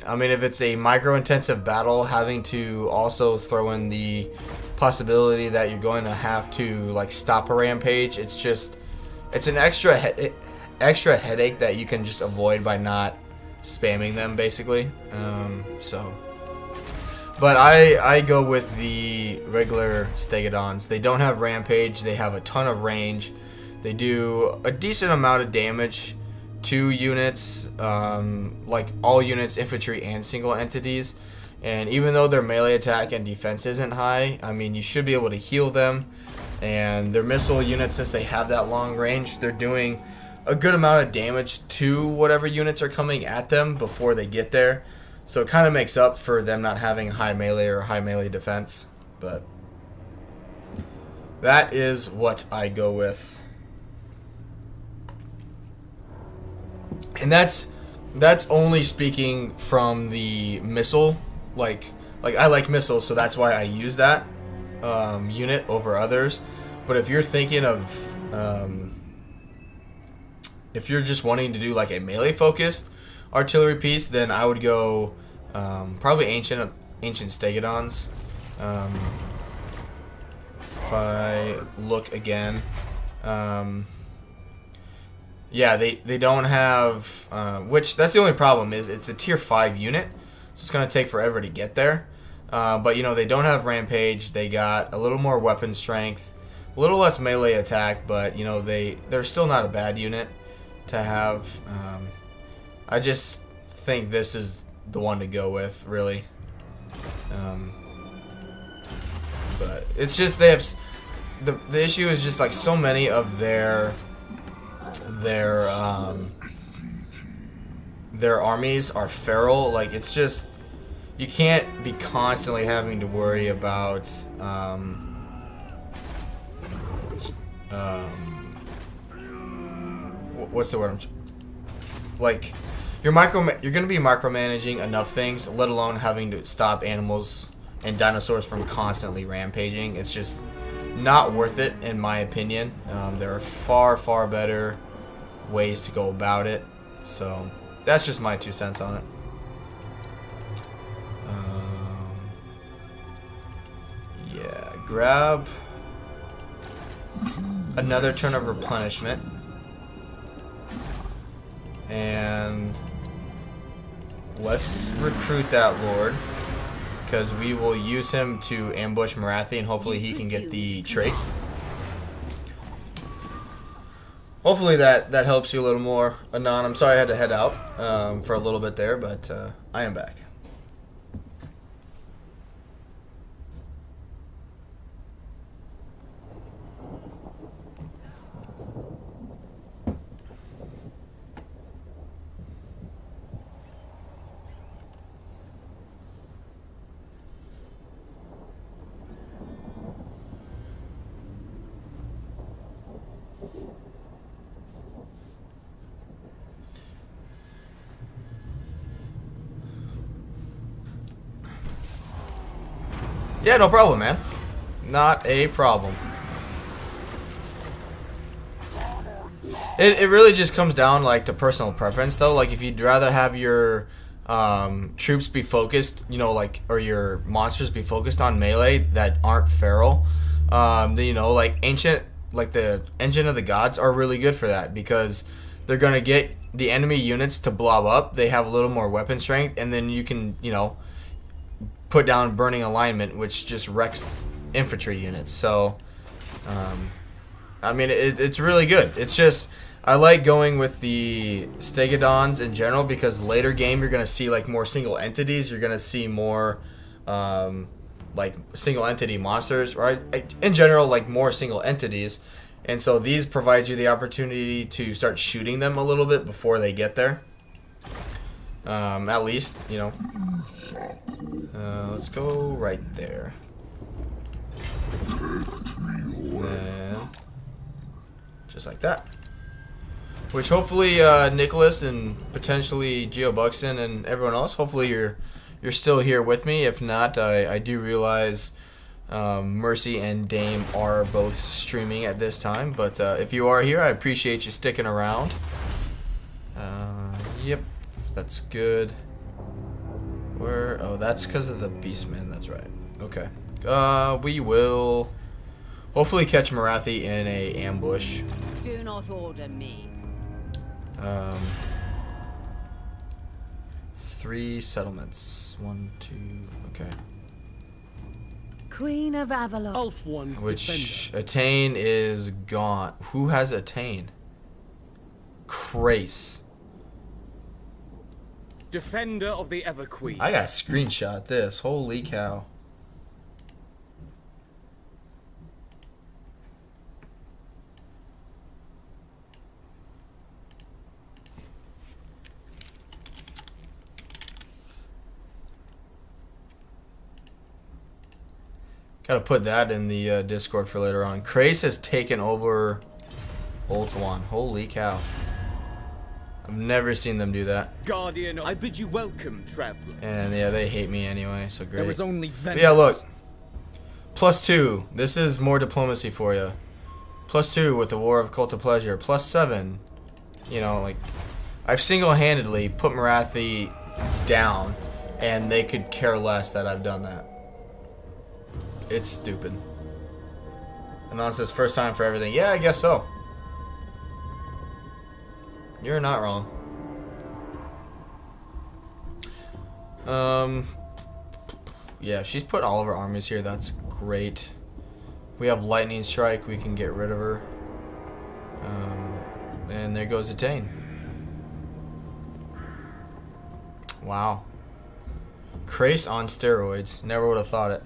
I mean, if it's a micro-intensive battle, having to also throw in the possibility that you're going to have to like stop a rampage, it's an extra headache that you can just avoid by not spamming them, basically. But I go with the regular Stegodons. They don't have rampage. They have a ton of range. They do a decent amount of damage to units, like all units, infantry and single entities. And even though their melee attack and defense isn't high, I mean, you should be able to heal them. And their missile units, since they have that long range, they're doing a good amount of damage to whatever units are coming at them before they get there. So it kind of makes up for them not having high melee or high melee defense. But that is what I go with. And that's only speaking from the missile. Like I like missiles, so that's why I use that unit over others. But if you're thinking of if you're just wanting to do like a melee focused artillery piece, then I would go probably ancient Stegodons. If I look again, yeah, they don't have, which that's the only problem is it's a tier 5 unit, so it's gonna take forever to get there. But you know they don't have rampage. They got a little more weapon strength, a little less melee attack, but you know they're still not a bad unit to have. I just think this is the one to go with, really. But it's just they have the issue is just like so many of their their armies are feral. Like, it's just, you can't be constantly having to worry about what's the word? Like, you're gonna be micromanaging enough things, let alone having to stop animals and dinosaurs from constantly rampaging. It's just not worth it, in my opinion. There are far better ways to go about it. So that's just my 2 cents on it. Yeah, grab another turn of replenishment, and let's recruit that lord, because we will use him to ambush Marathi, and hopefully he can get the trait. Hopefully that helps you a little more, Anon. I'm sorry I had to head out for a little bit there, but I am back. Yeah, no problem, man. Not a problem. It really just comes down like to personal preference, though. Like, if you'd rather have your troops be focused, you know, like, or your monsters be focused on melee that aren't feral, then, you know, like ancient, like the Engine of the Gods are really good for that, because they're gonna get the enemy units to blob up. They have a little more weapon strength, and then you can, you know, put down Burning Alignment, which just wrecks infantry units. So, I mean, it's really good. It's just, I like going with the Stegodons in general, because later game you're going to see like more single entities. You're going to see more like single entity monsters, right? In general, like more single entities. And so these provide you the opportunity to start shooting them a little bit before they get there. At least, you know. Let's go right there. And just like that. Which hopefully Nicholas and potentially Geo Buxton and everyone else, hopefully you're still here with me. If not, I do realize Mercy and Dame are both streaming at this time. But if you are here, I appreciate you sticking around. Yep, that's good. Where? Oh, that's because of the Beastman. That's right. Okay. We will hopefully catch Marathi in a ambush. Do not order me. 3 settlements. 1, 2. Okay. Queen of Avalon. Ulf one's Which defender. Attain is gone. Who has Attain? Crace. Defender of the Ever Queen. I gotta screenshot this. Holy cow. Gotta put that in the Discord for later on. Crace has taken over Ulthuan. Holy cow. I've never seen them do that. Guardian, I bid you welcome, traveler. And yeah, they hate me anyway, so great. There is only But vengeance. yeah, look. +2. This is more diplomacy for you. +2 with the War of Cult of Pleasure. +7. You know, like, I've single-handedly put Marathi down, and they could care less that I've done that. It's stupid. Anon says first time for everything. Yeah, I guess so. You're not wrong. Yeah, she's put all of her armies here. That's great. We have Lightning Strike. We can get rid of her. And there goes Attain. Wow. Crace on steroids. Never would have thought it.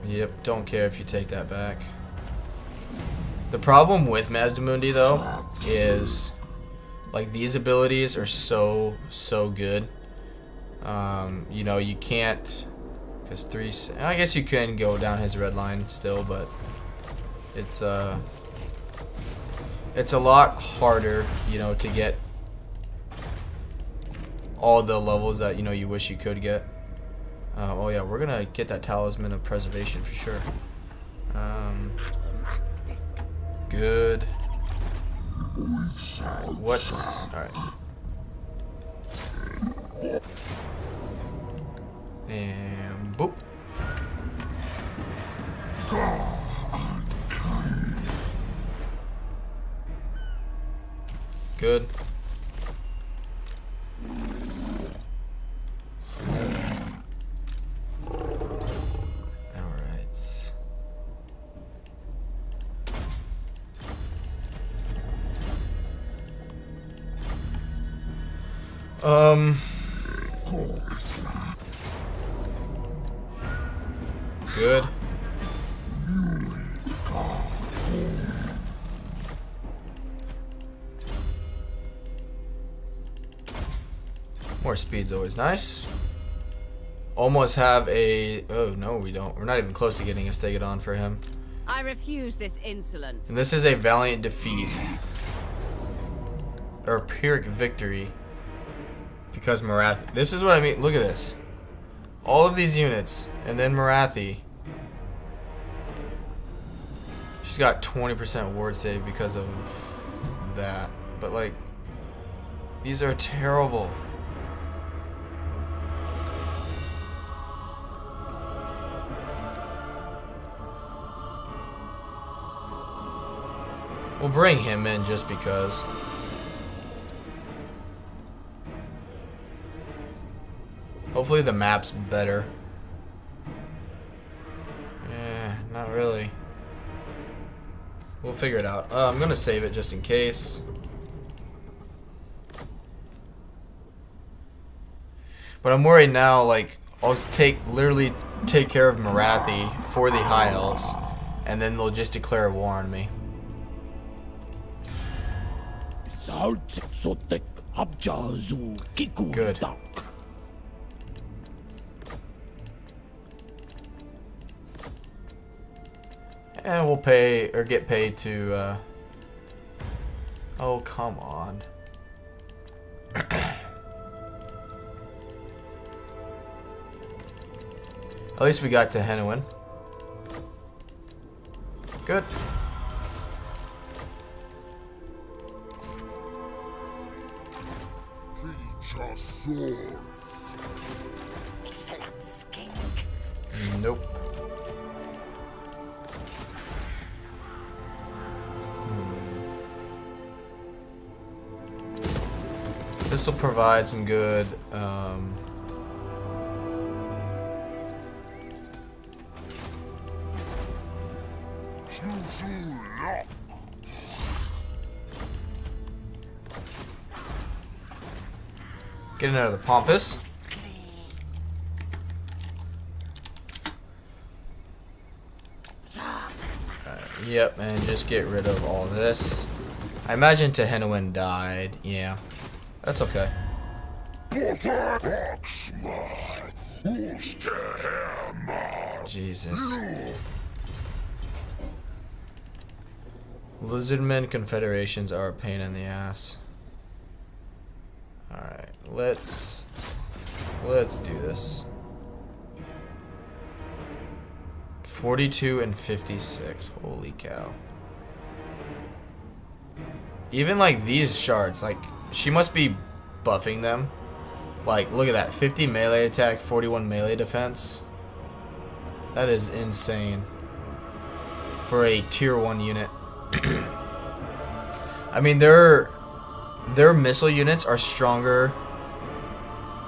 Yep, don't care if you take that back. The problem with Mazdamundi though is like these abilities are so good. You know, you can't, because I guess you can go down his red line still, but it's a lot harder, you know, to get all the levels that, you know, you wish you could get. Oh yeah, we're gonna get that Talisman of Preservation for sure. Good. Alright, what's... Alright. And boop. Good. Alright. Good. More speed's always nice. Almost have a... Oh, no, we don't. We're not even close to getting a Stegodon for him. I refuse this insolence. And this is a valiant defeat. Or Pyrrhic victory. Because Marathi... This is what I mean. Look at this. All of these units. And then Marathi. She's got 20% ward save because of that. But, like... These are terrible. We'll bring him in just because. Hopefully the map's better. Yeah, not really. We'll figure it out. I'm gonna save it just in case. But I'm worried now, like, I'll literally take care of Marathi for the High Elves, and then they'll just declare war on me. Good. And we'll pay, or get paid to, oh, come on. At least we got to Henowin. Good. Excellent skink. Nope. This will provide some good getting out of the Pompous. Yep, and just get rid of all this. I imagine Tehenowin died. Yeah, that's okay. Jesus. Lizardmen confederations are a pain in the ass. Alright, let's do this. 42 and 56. Holy cow. Even like these shards, like she must be buffing them. Like look at that, 50 melee attack, 41 melee defense. That is insane for a tier 1 unit. I mean their missile units are stronger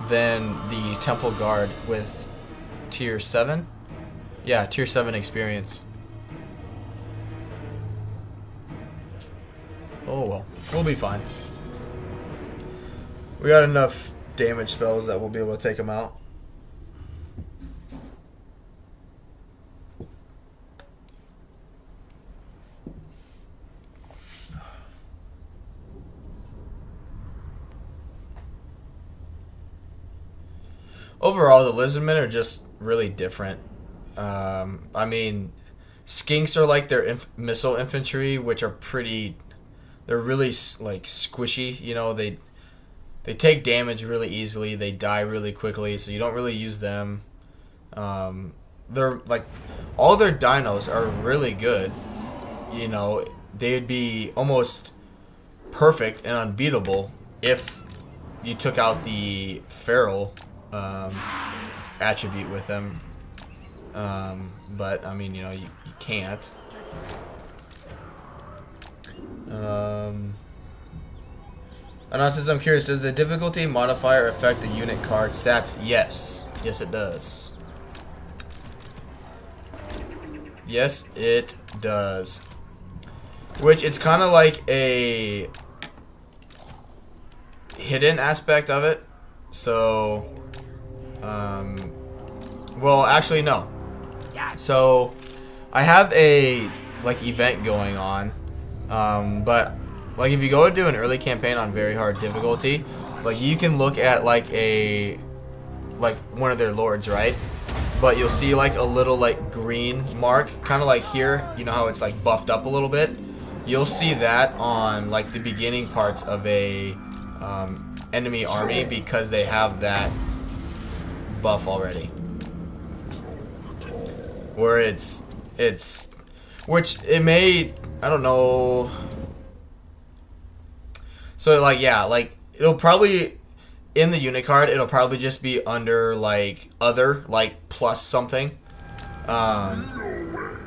than the Temple Guard with tier 7. Yeah, tier 7 experience. Oh well, we'll be fine. We got enough damage spells that we'll be able to take them out. overall, the lizardmen are just really different. I mean, skinks are like their missile infantry, which are pretty. They're really like squishy. You know, they take damage really easily. They die really quickly, so you don't really use them. They're like all their dinos are really good. You know, they'd be almost perfect and unbeatable if you took out the feral attribute with them. But I mean, you know, you can't. Anonymous, I'm curious, does the difficulty modifier affect the unit card stats? Yes. Yes, it does. Yes, it does. Which, it's kind of like a hidden aspect of it. So, well, actually, no. So, I have a, like, event going on. But like if you go to do an early campaign on very hard difficulty, like you can look at like one of their lords, right? But you'll see like a little like green mark, kind of like here, you know how it's like buffed up a little bit? You'll see that on like the beginning parts of a enemy army because they have that buff already. Where it's which it may, I don't know. So like yeah, like it'll probably in the unit card it'll probably just be under like other, like plus something.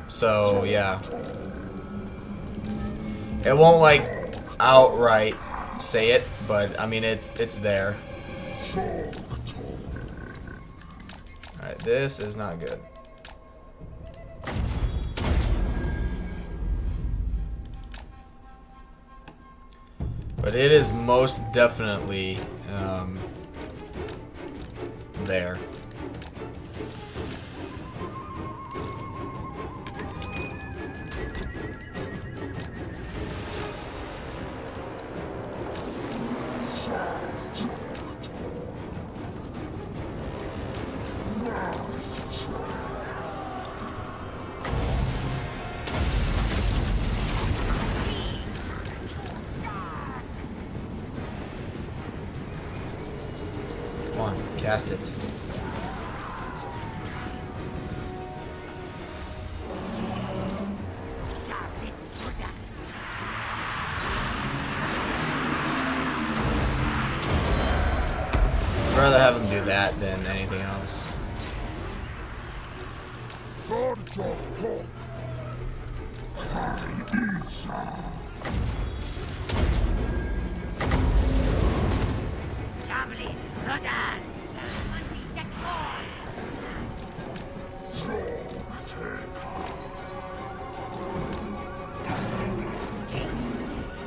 So yeah. It won't like outright say it, but I mean it's there. Alright, this is not good. But it is most definitely there. Cast it. I'd rather have him do that than anything else.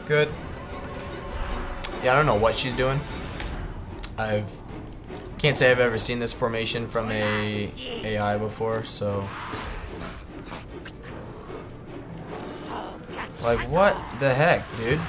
Good. Yeah, I don't know what she's doing. Can't say I've ever seen this formation from a AI before, so like what the heck, dude?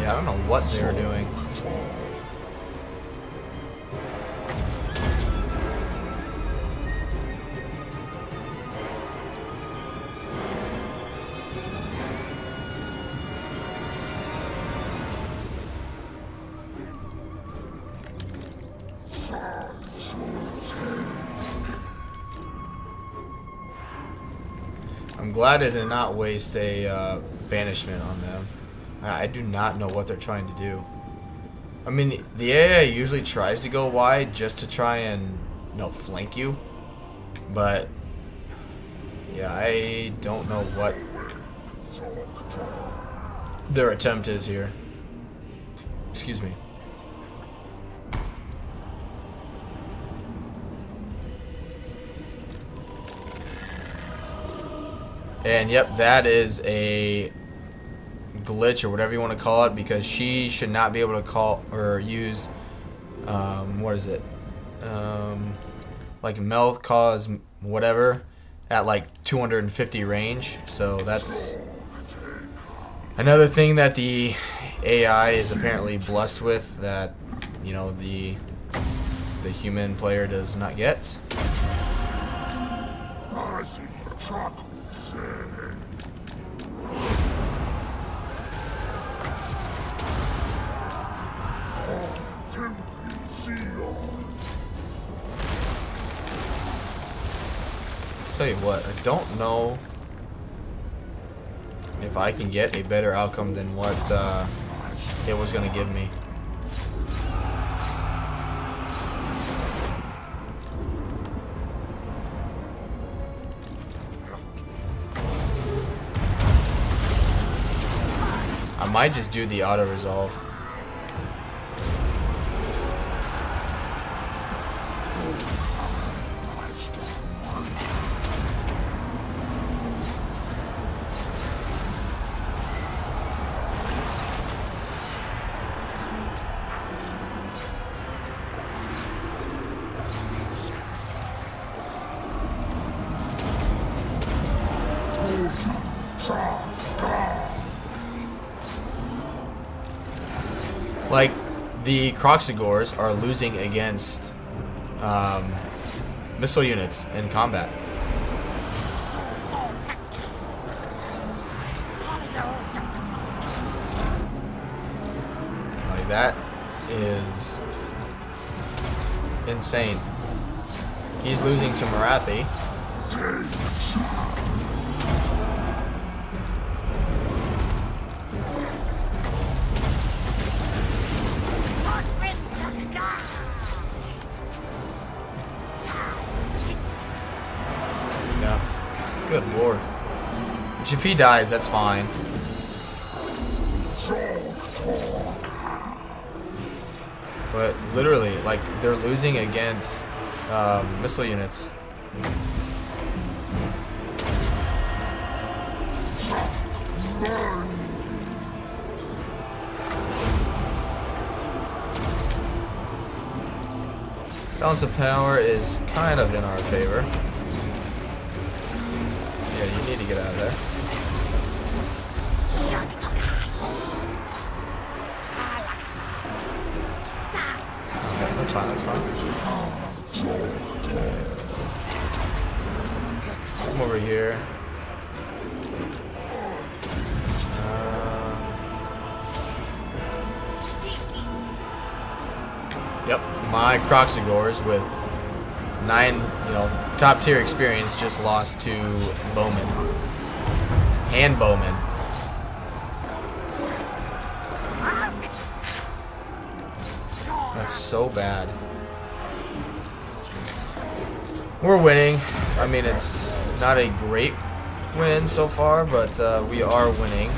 Yeah, I don't know what they're doing. I'm glad I did not waste a banishment on them. I do not know what they're trying to do. I mean, the AI usually tries to go wide just to try and, flank you. But, yeah, I don't know what their attempt is here. Excuse me. And yep, that is a glitch or whatever you want to call it, because she should not be able to call or use what is it, like melt cause whatever at like 250 range. So that's another thing that the AI is apparently blessed with that, you know, the human player does not get. Tell you what, I don't know if I can get a better outcome than what it was going to give me. I might just do the auto resolve. Like, the Croxigors are losing against missile units in combat. Like, that is insane. He's losing to Marathi. Good lord. Which if he dies, that's fine. But literally, like, they're losing against missile units. Balance of power is kind of in our favor. Yeah, you need to get out of there. Okay, that's fine, that's fine. Come over here. Yep, my Croxigors with 9, top tier experience just lost to Bowman. And Bowman. That's so bad. We're winning. I mean, it's not a great win so far, but we are winning.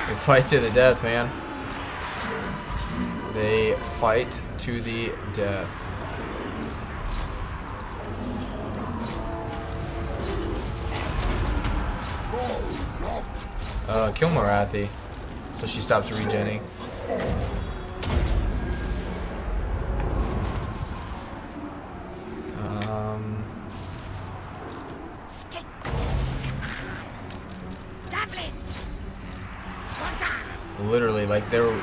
They fight to the death, man. They fight to the death. Kill Marathi, so she stops regenning. Literally, like, they were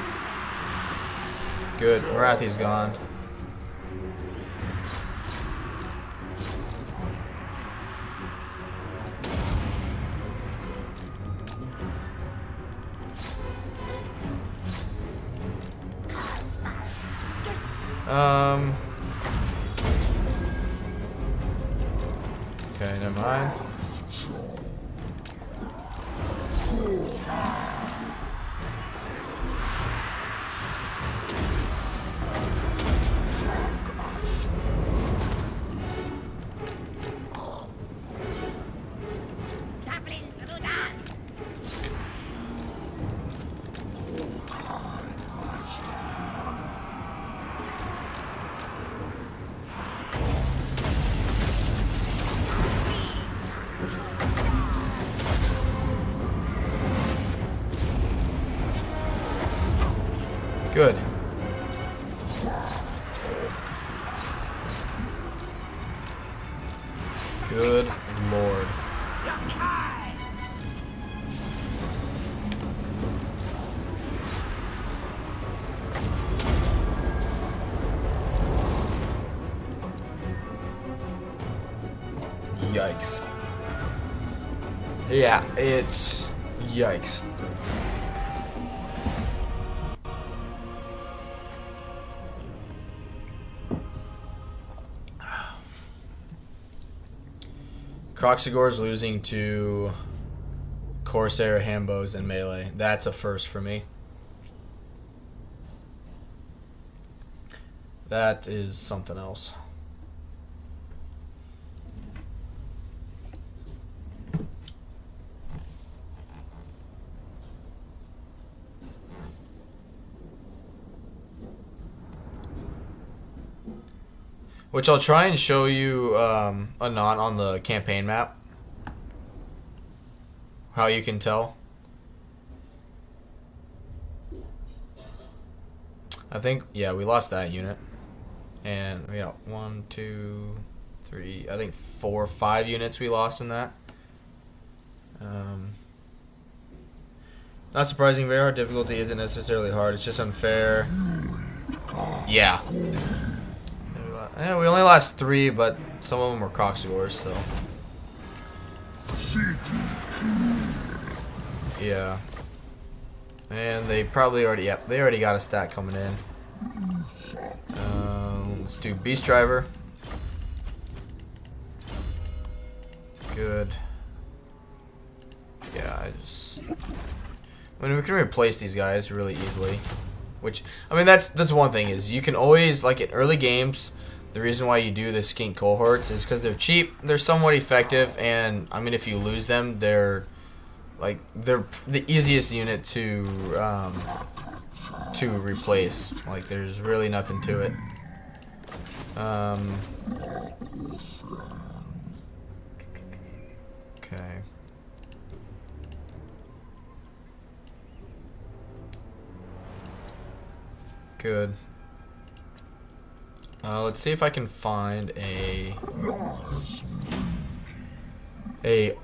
good. Marathi's gone. Okay, never mind. Good. Good Lord. Yikes. Yeah, it's yikes. Croxigor's losing to Corsair, Hambos, and Melee. That's a first for me. That is something else. Which I'll try and show you anon on the campaign map. How you can tell. I think, yeah, we lost that unit. And we got 1, 2, 3, I think 4, 5 units we lost in that. Not surprising, very hard difficulty isn't necessarily hard, it's just unfair. Yeah. Yeah, we only lost 3, but some of them were Croxigors, so. Yeah. And they probably already, yep, they already got a stat coming in. Let's do Beast Driver. Good. Yeah, I mean, we can replace these guys really easily. Which, I mean, that's one thing, is you can always, like in early games, the reason why you do the skink cohorts is because they're cheap, they're somewhat effective, and I mean, if you lose them, they're the easiest unit to replace. Like, there's really nothing to it. Okay. Good. Let's see if I can find a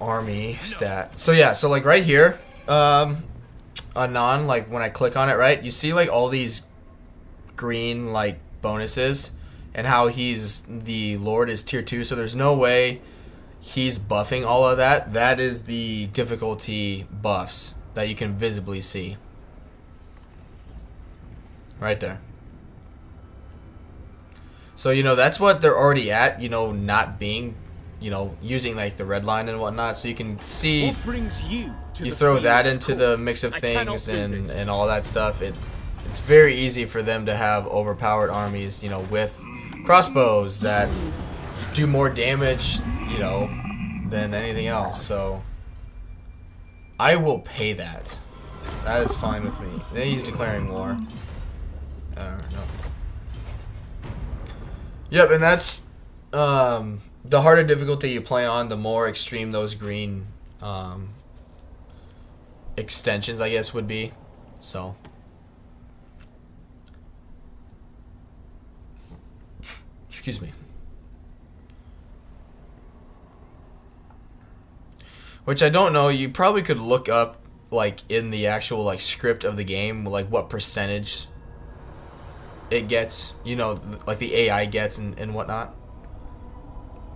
army stat. So yeah, so like right here, anon, like when I click on it, right, you see like all these green like bonuses, and how he's the Lord is tier 2, so there's no way he's buffing all of that. That is the difficulty buffs that you can visibly see. Right there. So, you know, that's what they're already at, you know, not being, you know, using like the red line and whatnot. So you can see, What brings you to you the throw field that of into court? the mix of I cannot things do this. and all that stuff. It's very easy for them to have overpowered armies, you know, with crossbows that do more damage, you know, than anything else. So I will pay that. That is fine with me. Then he's declaring war. No. Yep, and that's the harder difficulty you play on, the more extreme those green extensions, I guess, would be. So, excuse me. Which I don't know. You probably could look up, like in the actual like script of the game, like what percentage it gets, you know, like the AI gets and whatnot.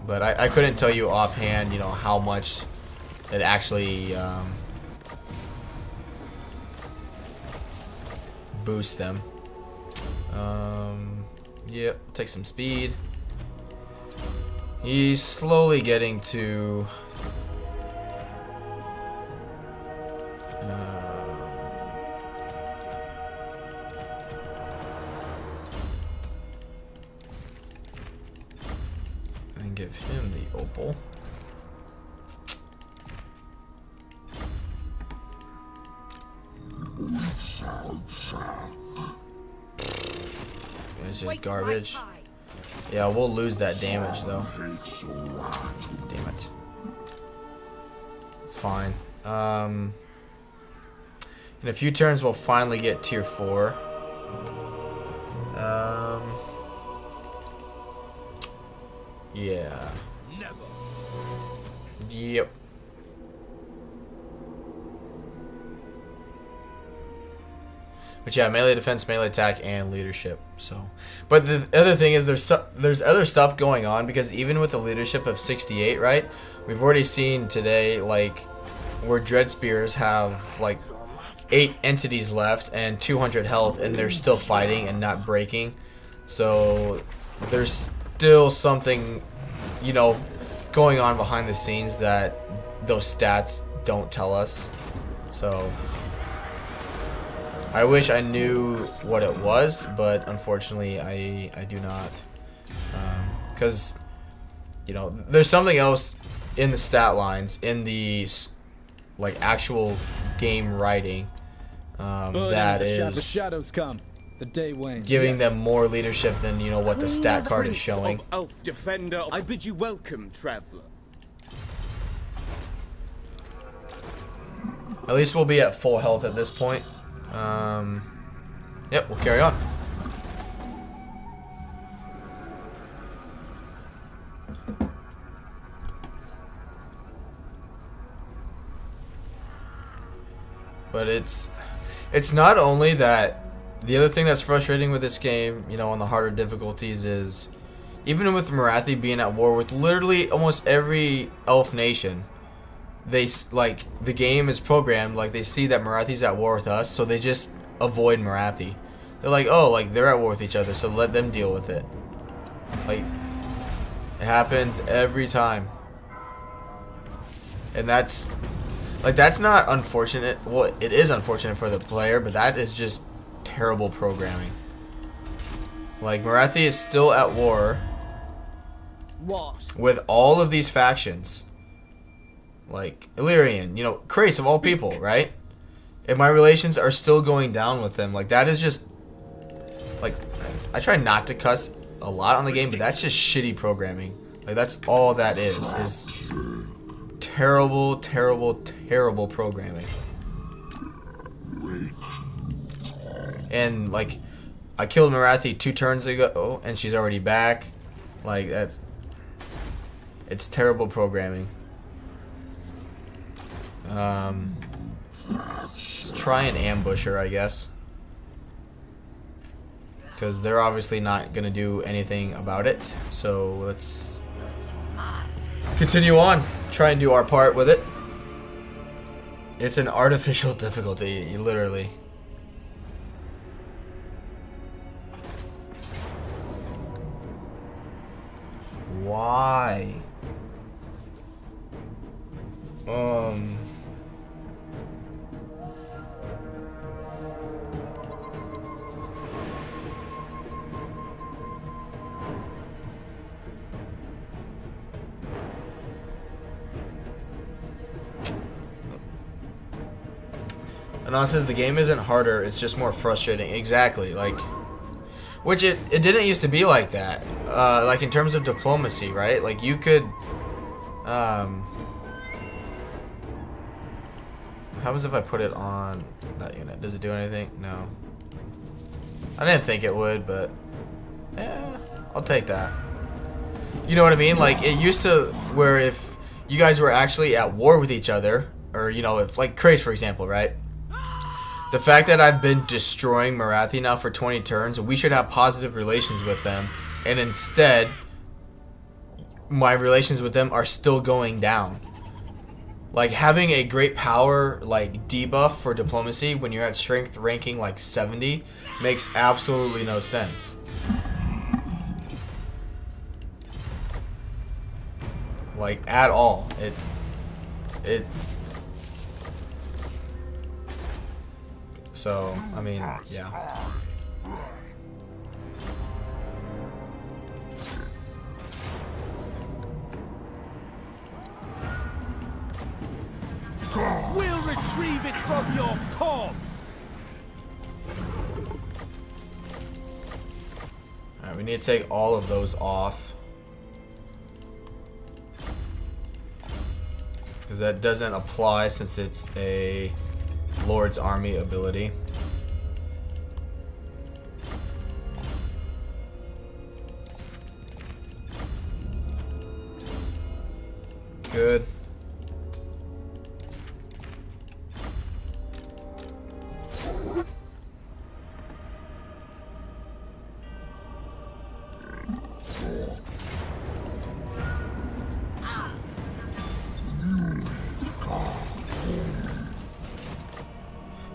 But I couldn't tell you offhand, you know, how much it actually boosts them. Yep, take some speed. He's slowly getting to... and give him the opal. It's just garbage. Yeah, we'll lose that damage though. Damn it. It's fine. In a few turns we'll finally get tier 4. Yeah. Yep. But yeah, melee defense, melee attack, and leadership. So, but the other thing is there's other stuff going on, because even with the leadership of 68, right? We've already seen today, like, where Dread Spears have like 8 entities left and 200 health, and they're still fighting and not breaking. So there's still something, you know, going on behind the scenes that those stats don't tell us. So I wish I knew what it was, but unfortunately I do not, because you know, there's something else in the stat lines, in the like actual game writing, that is the shadows come. The day wanes. Giving them more leadership than, you know, what the stat card is showing. Elf defender, I bid you welcome, traveler. At least we'll be at full health at this point. Yep, we'll carry on. But it's not only that. The other thing that's frustrating with this game, you know, on the harder difficulties, is even with Marathi being at war with literally almost every elf nation, they, like, the game is programmed, like, they see that Marathi's at war with us, so they just avoid Marathi. They're like, oh, like, they're at war with each other, so let them deal with it. Like, it happens every time. And that's, like, that's not unfortunate. Well, it is unfortunate for the player, but that is just terrible programming. Like, Marathi is still at war with all of these factions. Like, Illyrian, you know, Krace of all people, right? And my relations are still going down with them. Like, that is just, like, I try not to cuss a lot on the game, but that's just shitty programming. Like, that's all that is terrible, terrible, terrible programming. And, like, I killed Marathi 2 turns ago, and she's already back. Like, it's terrible programming. Let's try and ambush her, I guess. Because they're obviously not going to do anything about it. So, let's continue on. Try and do our part with it. It's an artificial difficulty, literally. Why? Anon says the game isn't harder, it's just more frustrating. Exactly, like, which it didn't used to be like that. Like, in terms of diplomacy, right? Like, you could, what happens if I put it on that unit? Does it do anything? No. I didn't think it would, but, yeah, I'll take that. You know what I mean? Like, it used to where if you guys were actually at war with each other, or, you know, if, like, Krace, for example, right? The fact that I've been destroying Marathi now for 20 turns, we should have positive relations with them, and instead, my relations with them are still going down. Like, having a great power, like, debuff for diplomacy when you're at strength ranking, like, 70, makes absolutely no sense. like at all. So I mean, yeah. We'll retrieve it from your corpse. Alright, we need to take all of those off. Because that doesn't apply since it's a Lord's Army ability. Good.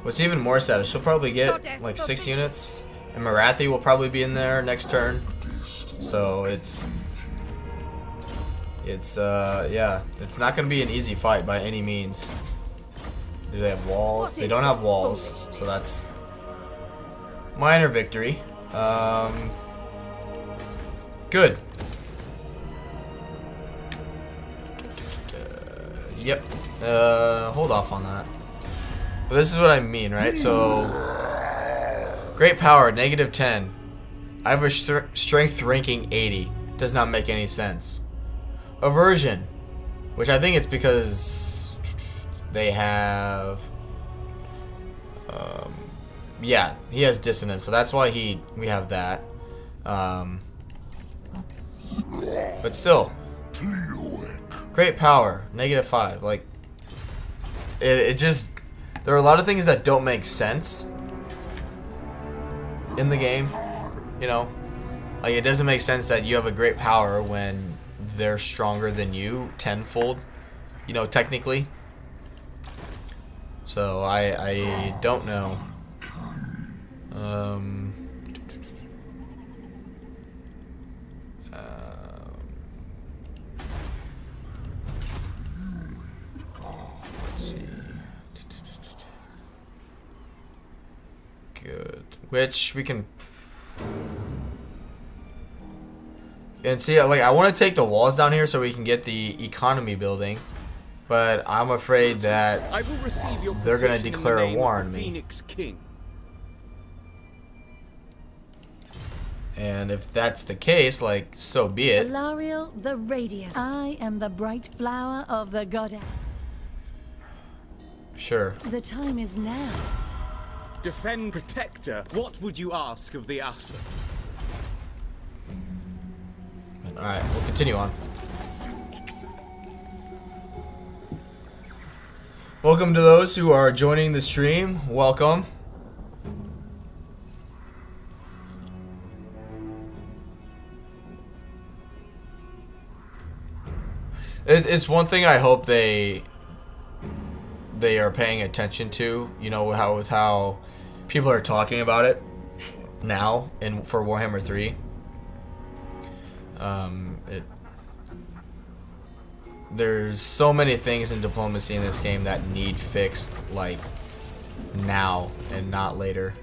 What's even more sad is she'll probably get like 6 units, and Marathi will probably be in there next turn. So yeah, it's not gonna be an easy fight by any means. Do they have walls? They don't have walls, so that's minor victory. Good. Yep. Hold off on that. But this is what I mean, right? So, great power, -10. I have a strength ranking 80. Does not make any sense. Aversion, which I think it's because they have, yeah, he has dissonance, so that's why we have that. But still, great power, -5. Like, it just. There are a lot of things that don't make sense in the game, you know? Like, it doesn't make sense that you have a great power when they're stronger than you tenfold, you know, technically. So, I don't know. Let's see. Good. Which we can. And see, like, I want to take the walls down here so we can get the economy building, but I'm afraid that I will receive your they're going to petition in declare the a name war of on the me. Phoenix King. And if that's the case, like, so be it. Alariel the Radiant. I am the bright flower of the goddess. Sure. The time is now. Defend Protector. What would you ask of the Asa? Alright, we'll continue on. Welcome to those who are joining the stream. Welcome. It's one thing I hope they are paying attention to, you know, how people are talking about it now and for Warhammer 3. There's so many things in diplomacy in this game that need fixed, like, now and not later.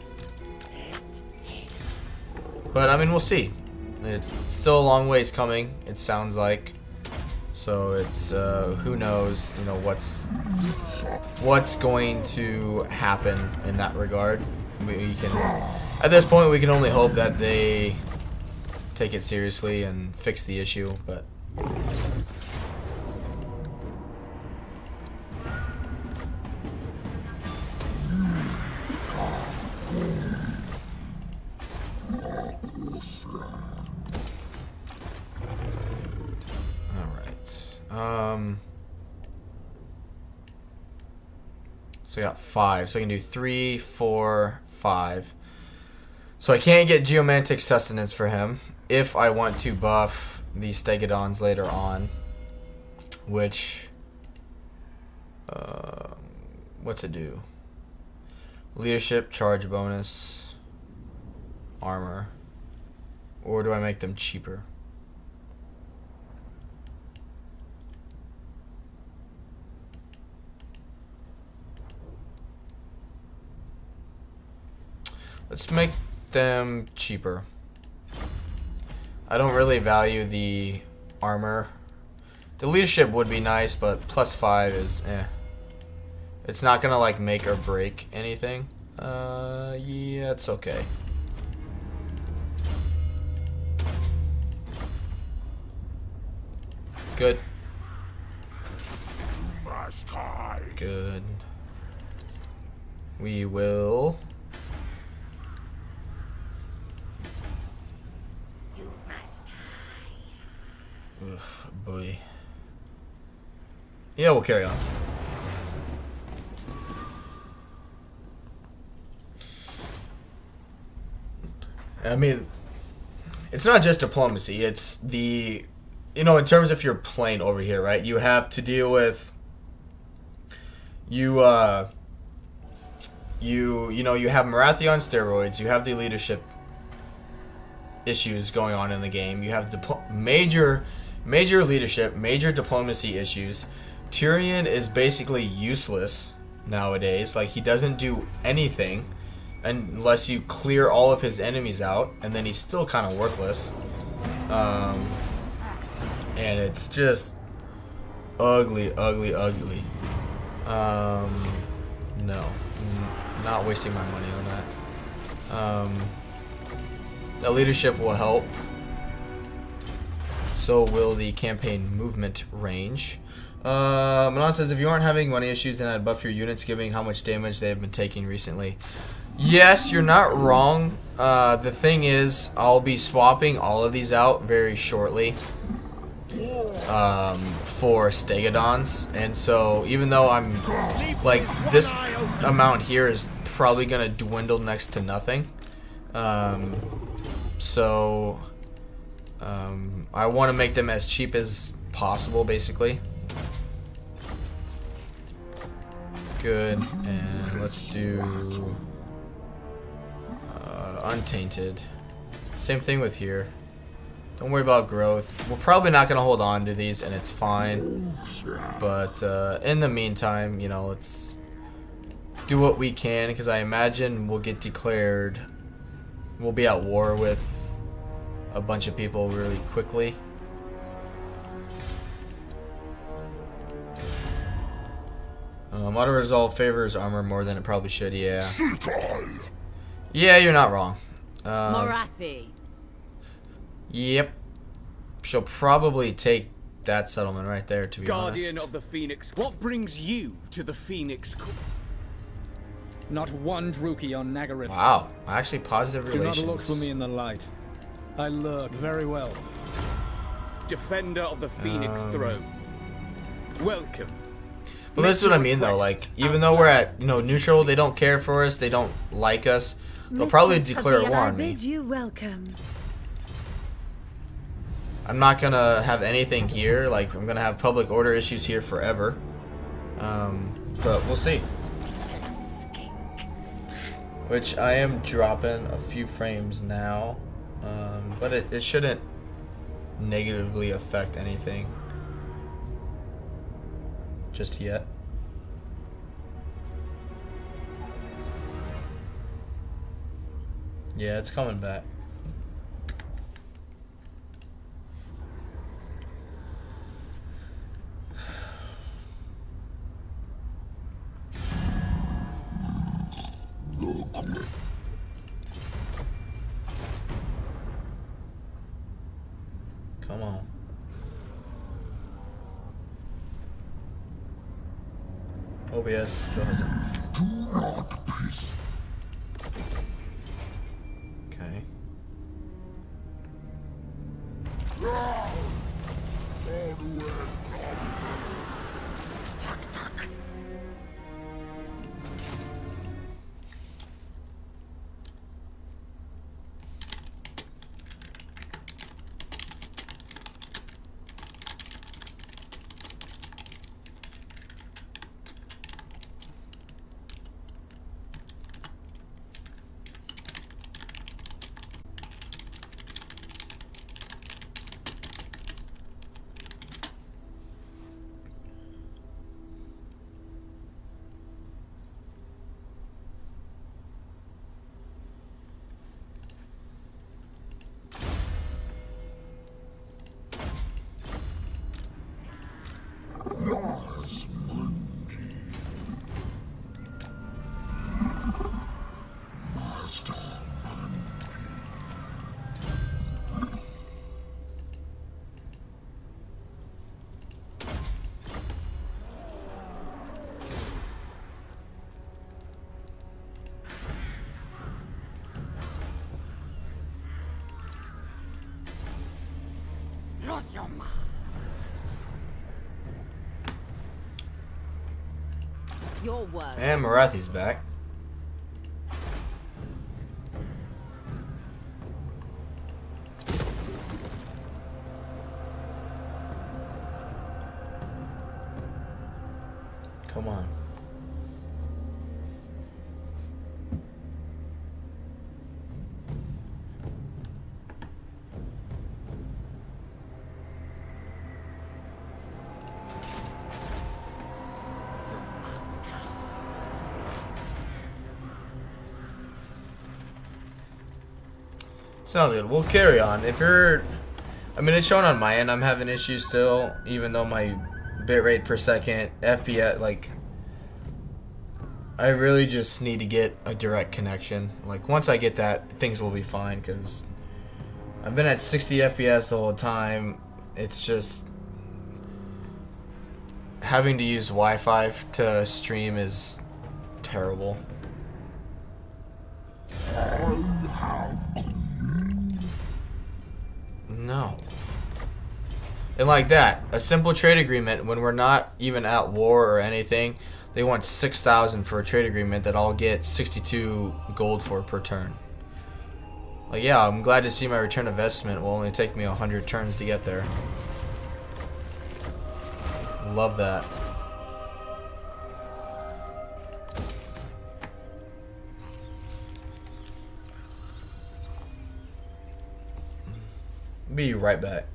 But I mean, we'll see. It's still a long ways coming, it sounds like. So it's who knows, you know, what's going to happen in that regard. We can, at this point, we can only hope that they take it seriously and fix the issue. But so I got 5. So I can do 3, 4, 5. So I can't get Geomantic Sustenance for him if I want to buff the Stegodons later on. Which, what's it do? Leadership, charge bonus, armor. Or do I make them cheaper? Let's make them cheaper. I don't really value the armor. The leadership would be nice, but +5 is eh. It's not gonna like make or break anything. Yeah, it's okay. Good. Good. We will. Oof, boy. Yeah, we'll carry on. I mean, it's not just diplomacy. It's the, you know, in terms of your plane over here, right? You have to deal with you know, you have Marathi on steroids. You have the leadership issues going on in the game. You have major leadership, major diplomacy issues. Tyrion is basically useless nowadays. Like, he doesn't do anything unless you clear all of his enemies out, and then he's still kind of worthless. And it's just ugly. No, not wasting my money on that. The leadership will help. So will the campaign movement range. Manon says, if you aren't having money issues, then I'd buff your units, given how much damage they have been taking recently. Yes, you're not wrong. The thing is, I'll be swapping all of these out very shortly for Stegodons, and so even though I'm like, this amount here is probably gonna dwindle next to nothing, so I want to make them as cheap as possible, basically. Good, and let's do Untainted. Same thing with here. Don't worry about growth. We're probably not going to hold on to these, and it's fine. But in the meantime, you know, let's do what we can, because I imagine we'll get declared. We'll be at war with a bunch of people really quickly. Auto resolve favors armor more than it probably should. Yeah. Yeah, you're not wrong. Morathi. Yep. She'll probably take that settlement right there, to be honest. Guardian of the Phoenix. What brings you to the Phoenix Court? Not one Druki on Nagaryth. Wow. Actually, positive relations. Do not look for me in the light. I lurk very well. Defender of the Phoenix Throne. Welcome. But this is what I mean, though. Like, even though we're at, you know, neutral, they don't care for us, they don't like us. They'll probably declare war on me. I bid you welcome. I'm not gonna have anything here. Like, I'm gonna have public order issues here forever. But we'll see. Which I am dropping a few frames now. But it shouldn't negatively affect anything just yet. Yeah, it's coming back. Come on. OBS still hasn't. Okay. Your word. And Marathi's back. Come on. Sounds good. We'll carry on. If you're... I mean, it's showing on my end I'm having issues still, even though my bitrate per second, FPS, like... I really just need to get a direct connection. Like, once I get that, things will be fine, because I've been at 60 FPS the whole time. It's just... having to use Wi-Fi to stream is terrible. No. And like that, a simple trade agreement when we're not even at war or anything, they want 6,000 for a trade agreement that I'll get 62 gold for per turn. Like, yeah, I'm glad to see my return investment will only take me 100 turns to get there. Love that. Be right back.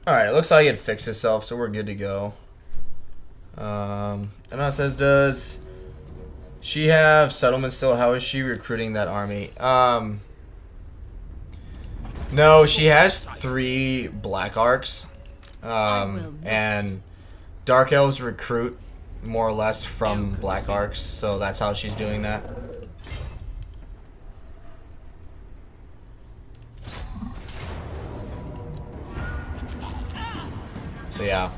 Alright, it looks like it fixed itself, so we're good to go. And now it says, does she have settlement still? How is she recruiting that army? No, she has 3 black arcs. And dark elves recruit more or less from black arcs, so that's how she's doing that. So yeah,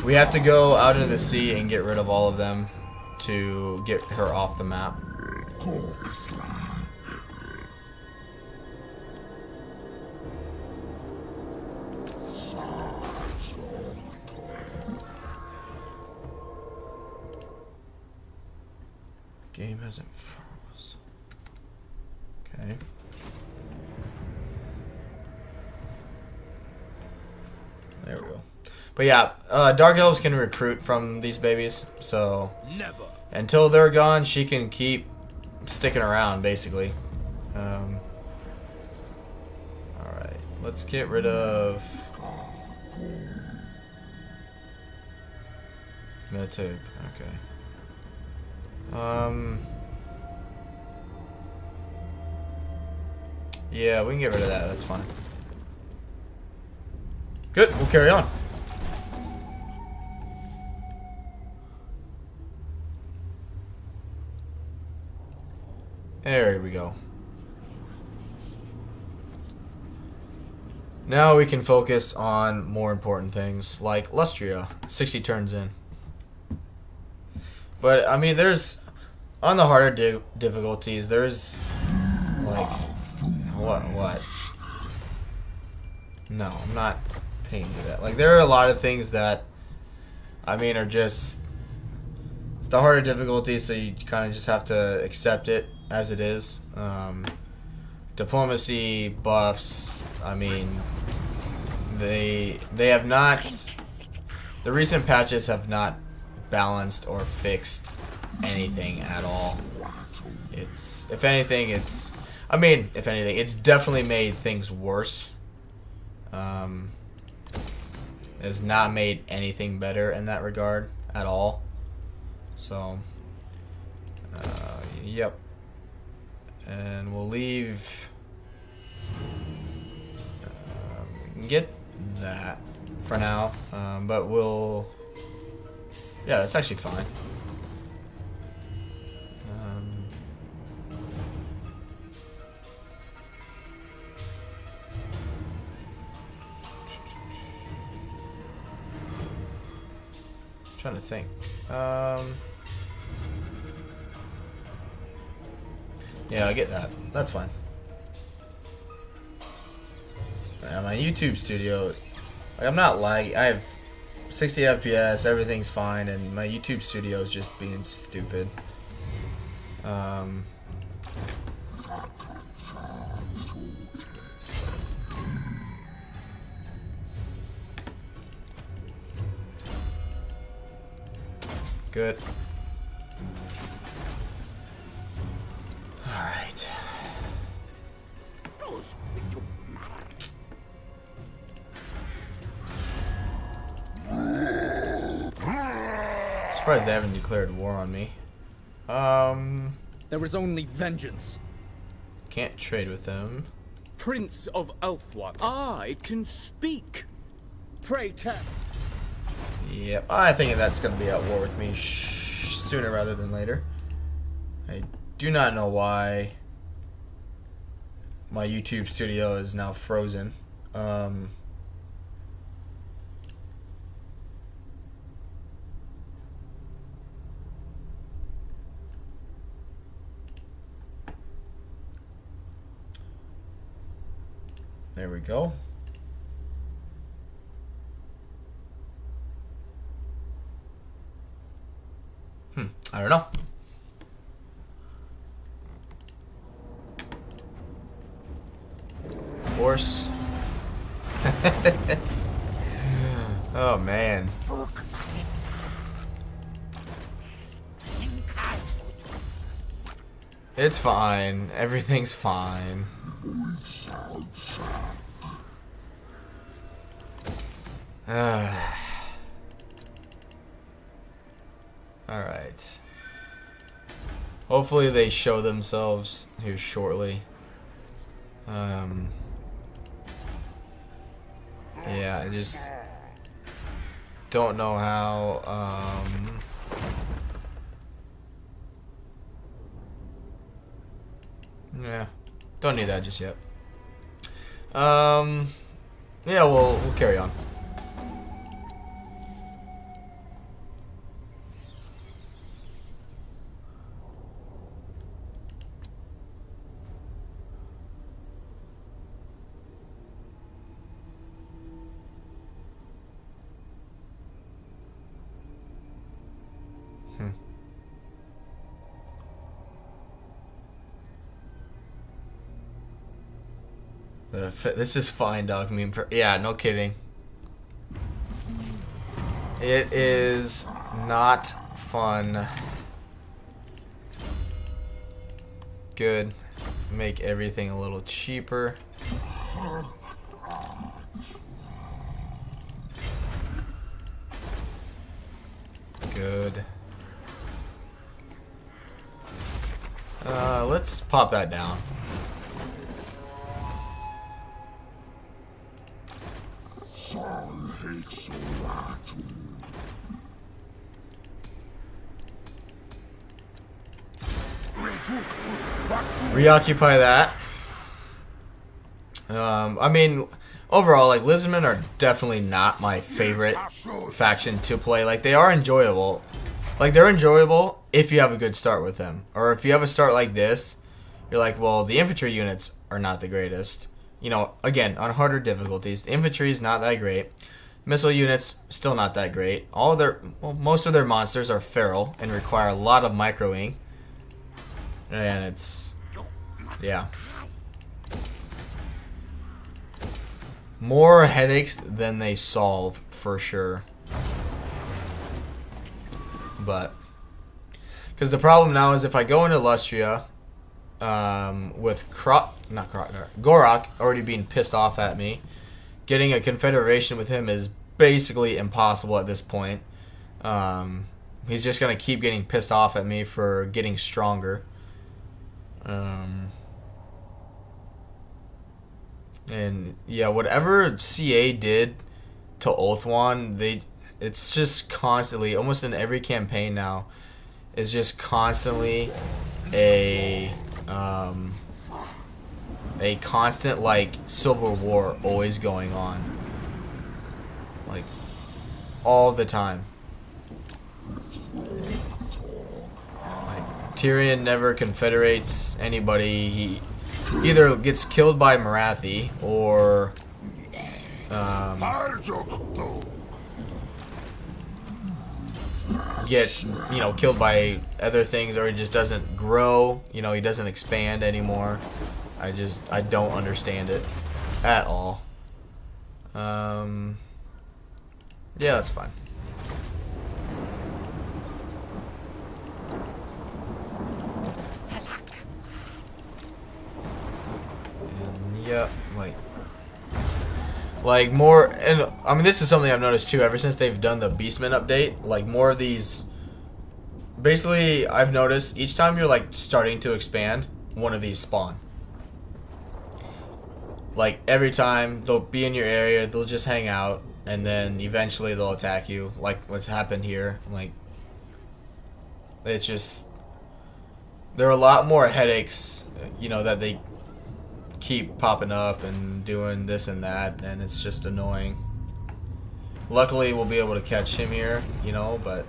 we have to go out into the sea and get rid of all of them to get her off the map. Game hasn't froze. Okay. There we go. But yeah, Dark Elves can recruit from these babies, so Never. until they're gone, she can keep sticking around, basically. Alright, let's get rid of Meditape, okay. Yeah, we can get rid of that, that's fine. Good, we'll carry on. There we go. Now we can focus on more important things like Lustria, 60 turns in. But I mean, there's on the harder difficulties. There's like what? No, I'm not paying you that. Like there are a lot of things that I mean are just it's the harder difficulty, so you kind of just have to accept it as it is. Diplomacy buffs. I mean, they have not. The recent patches have not balanced or fixed anything at all. It's if anything, it's definitely made things worse. It has not made anything better in that regard at all. So, yep. And we'll leave. We can get that for now, but we'll. Yeah, that's actually fine. Trying to think. Yeah, I get that. That's fine. My YouTube studio, like, I'm not lagging. I have 60 FPS, everything's fine, and my YouTube studio is just being stupid. Good. Alright. Surprised they haven't declared war on me. There is only vengeance. Can't trade with them. Prince of Ulthwan. Ah, it can speak. Pray tell. Yep, I think that's going to be at war with me sooner rather than later. I do not know why my YouTube studio is now frozen. There we go. I don't know. Horse. Oh man. It's fine. Everything's fine. Alright. Hopefully they show themselves here shortly. Yeah, I just don't know how, yeah, don't need that just yet. Yeah, we'll carry on. This is fine, dog. I mean, yeah, no kidding. It is not fun. Good. Make everything a little cheaper. Good. Let's pop that down. reoccupy that. I mean, overall, like, Lizardmen are definitely not my favorite faction to play. Like, they are enjoyable. Like, they're enjoyable if you have a good start with them. Or if you have a start like this, you're like, well, the infantry units are not the greatest. You know, again, on harder difficulties, the infantry is not that great. Missile units, still not that great. Most of their monsters are feral and require a lot of microing. And it's, yeah. More headaches than they solve, for sure. But, because the problem now is if I go into Lustria, with Gorak already being pissed off at me, getting a confederation with him is basically impossible at this point. He's just going to keep getting pissed off at me for getting stronger. And yeah, whatever CA did to Oathwan, it's just constantly, almost in every campaign now, is just constantly a constant, like, civil war always going on, like, all the time. Like, Tyrion never confederates anybody. He either gets killed by Marathi or gets, you know, killed by other things, or he just doesn't grow, you know, he doesn't expand anymore. I don't understand it at all. Yeah, that's fine. And yeah, like more, and I mean, this is something I've noticed too ever since they've done the Beastmen update. Like, more of these, basically I've noticed each time you're like starting to expand, one of these spawn. Like, every time they'll be in your area, they'll just hang out, and then eventually they'll attack you, like what's happened here. Like, it's just, there are a lot more headaches, you know, that they keep popping up and doing this and that, and it's just annoying. Luckily, we'll be able to catch him here, you know, but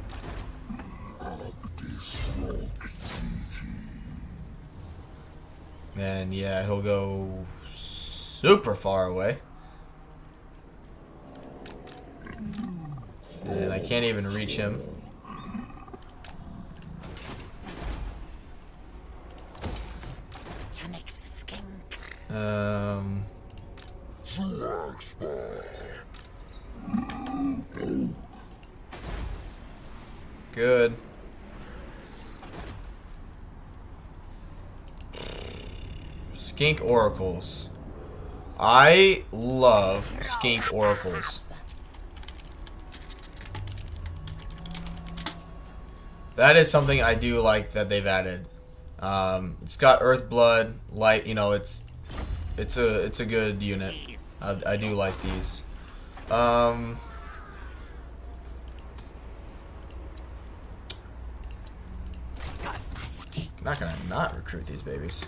and yeah, he'll go super far away, and I can't even reach him. Good. Skink oracles. I love skink oracles. That is something I do like that they've added. It's got earth blood, light. You know, it's a good unit. I do like these. Not gonna not recruit these babies.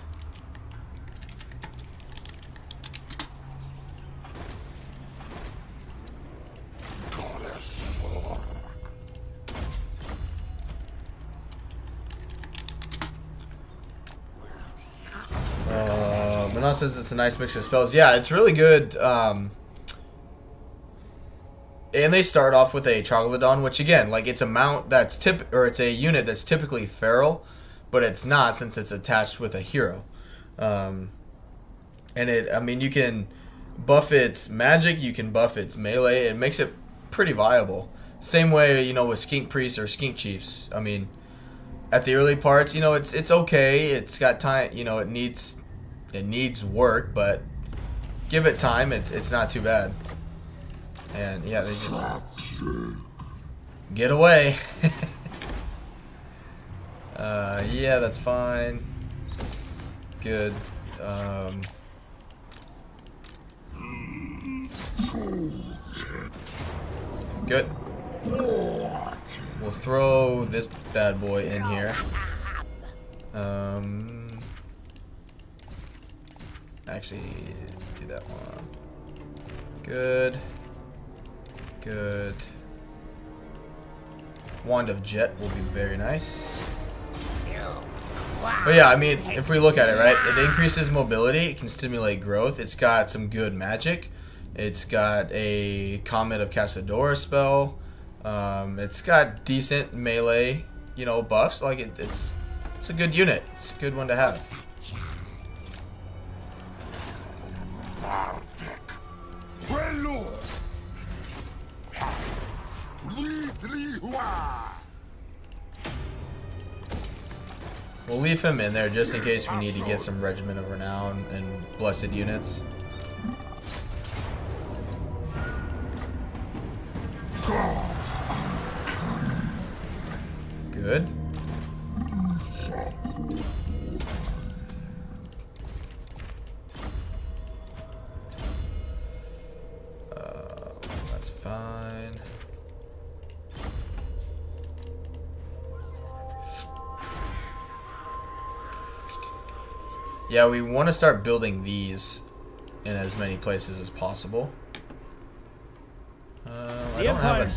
Manon says it's a nice mix of spells. Yeah, it's really good. And they start off with a Troglodyte, which again, like, it's a mount that's it's a unit that's typically feral, but it's not, since it's attached with a hero. And I mean, you can buff its magic, you can buff its melee. It makes it pretty viable. Same way, you know, with skink priests or skink chiefs. I mean, at the early parts, you know, it's okay. It's got time. You know, it needs work, but give it time. It's not too bad. And yeah, they just get away. Yeah, that's fine. Good. Good. We'll throw this bad boy in here. Actually, do that one. Good. Good. Wand of Jet will be very nice. But yeah, I mean, if we look at it, right, it increases mobility, it can stimulate growth, it's got some good magic, it's got a Comet of Casadora spell, it's got decent melee, you know, buffs. Like it's a good unit. It's a good one to have. We'll leave him in there just in case we need to get some Regiment of Renown and Blessed units. Good. That's fine. Yeah, we want to start building these in as many places as possible. I don't have a...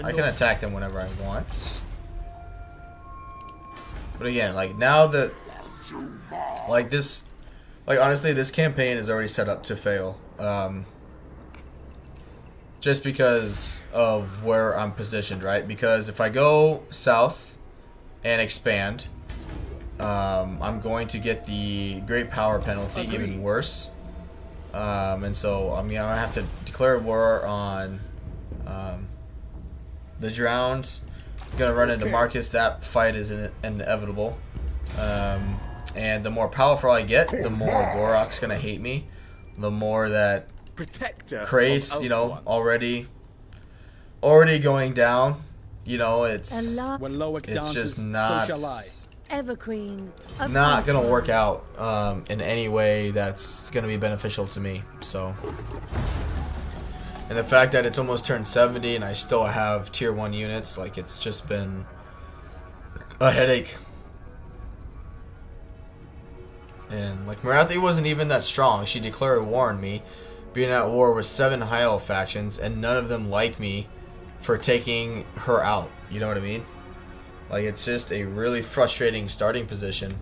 I can attack them whenever I want. But again, like now that... Like this... Like honestly, this campaign is already set up to fail. Just because of where I'm positioned, right? Because if I go south and expand... I'm going to get the great power penalty even worse. And so I'm gonna have to declare war on the Drowned. I'm gonna run into Marcus. That fight is inevitable. And the more powerful I get, the more Gorok's gonna hate me. The more that Krace, you know, already going down. You know, it's just not. Everqueen. Not gonna work out in any way that's gonna be beneficial to me. So, and the fact that it's almost turned 70 and I still have tier 1 units, like it's just been a headache. And like Marathi wasn't even that strong. She declared war on me, being at war with 7 high elf factions, and none of them like me for taking her out. You know what I mean? Like, it's just a really frustrating starting position.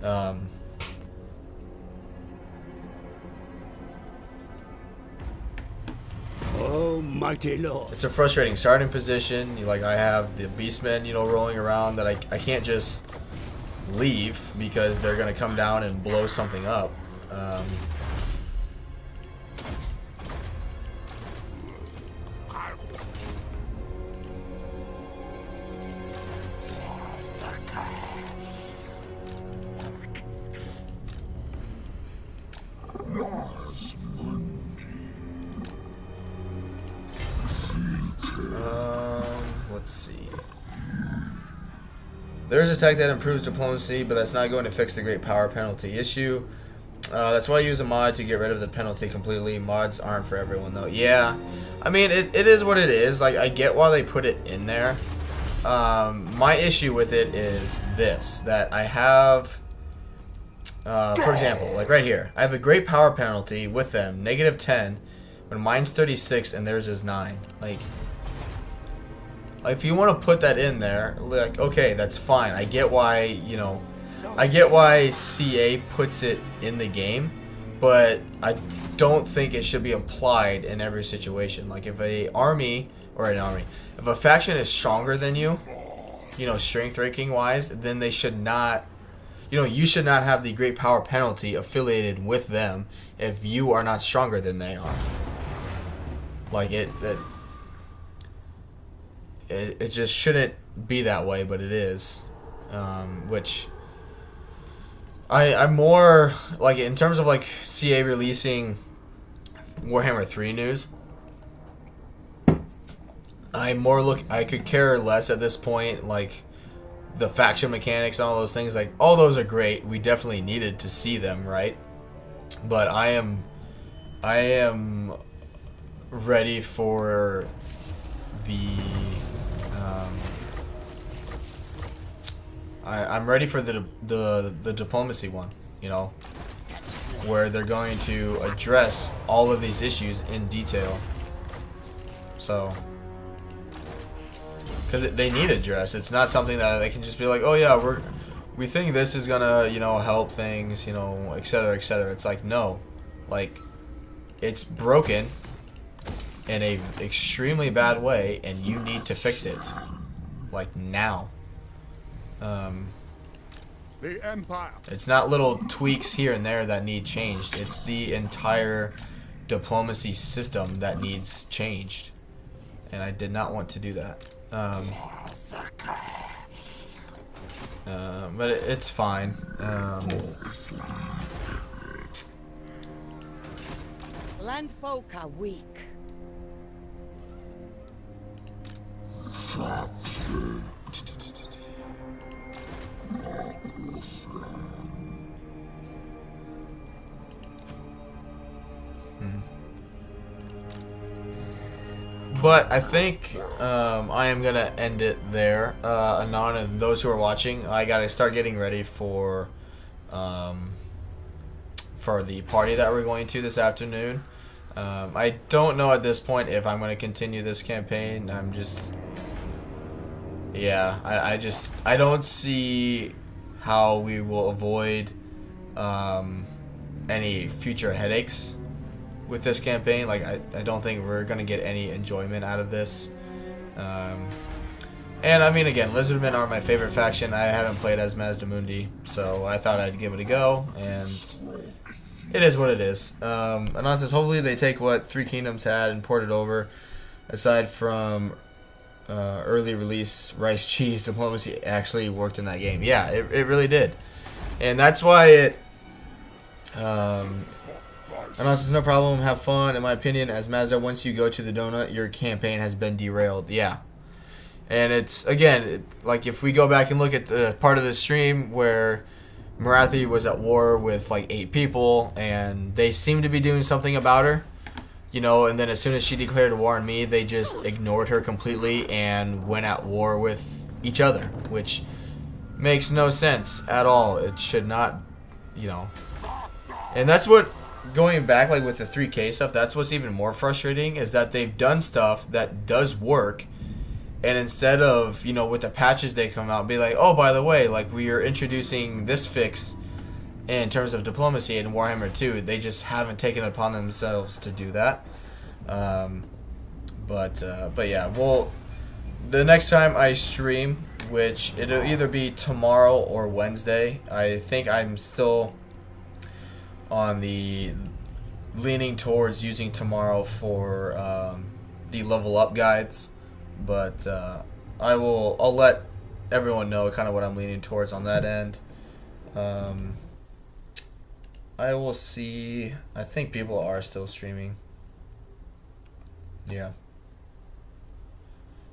Oh, mighty Lord. It's a frustrating starting position. Like, I have the beastmen, you know, rolling around that I can't just leave because they're going to come down and blow something up. Let's see. There's a tech that improves diplomacy, but that's not going to fix the great power penalty issue. That's why I use a mod to get rid of the penalty completely. Mods aren't for everyone, though. Yeah, I mean, it is what it is. Like, I get why they put it in there. My issue with it is this, that I have, for example, like right here, I have a great power penalty with them, -10, when mine's 36 and theirs is 9. Like, if you want to put that in there, like, okay, that's fine. I get why, you know, I get why CA puts it in the game, but I don't think it should be applied in every situation. Like, if if a faction is stronger than you, you know, strength ranking wise, then they should not, you know, you should not have the great power penalty affiliated with them if you are not stronger than they are. Like, it just shouldn't be that way, but it is. Which I'm more like, in terms of like CA releasing Warhammer 3 news, I could care less at this point. Like, the faction mechanics and all those things, like, all those are great. We definitely needed to see them, right? But I am ready for I'm ready for the diplomacy one, you know. where they're going to address all of these issues in detail. So, because they need address. It's not something that they can just be like, oh yeah, we think this is gonna, you know, help things, you know, etc., etc. It's like, no, like, it's broken in a extremely bad way, and you need to fix it, like, now. The Empire. It's not little tweaks here and there that need changed. It's the entire diplomacy system that needs changed, and I did not want to do that. But it's fine. Landfolk are weak. But I think I am gonna end it there. Anon and those who are watching, I gotta start getting ready for the party that we're going to this afternoon. I don't know at this point if I'm gonna continue this campaign. I'm just, yeah, I don't see how we will avoid any future headaches with this campaign. Like, I don't think we're gonna get any enjoyment out of this. And I mean, again, Lizardmen are my favorite faction. I haven't played as Mazdamundi, so I thought I'd give it a go, and it is what it is. Anon says, hopefully they take what Three Kingdoms had and port it over. Aside from early release, rice, cheese, diplomacy actually worked in that game. Yeah, it really did. And that's why it... Anon says, no problem, have fun. In my opinion, as Mazda, once you go to the donut, your campaign has been derailed. Yeah. And it's, again, like, if we go back and look at the part of the stream where Morathi was at war with, like, 8 people, and they seemed to be doing something about her, you know, and then as soon as she declared war on me, they just ignored her completely and went at war with each other, which makes no sense at all. It should not, you know. And that's what... Going back, like, with the 3K stuff, that's what's even more frustrating, is that they've done stuff that does work, and instead of, you know, with the patches they come out, be like, oh, by the way, like, we are introducing this fix in terms of diplomacy in Warhammer 2, they just haven't taken it upon themselves to do that. But yeah, well, the next time I stream, which it'll either be tomorrow or Wednesday, I think I'm still on the leaning towards using tomorrow for the level up guides, but I'll let everyone know kind of what I'm leaning towards on that end. I will see. I think people are still streaming. Yeah,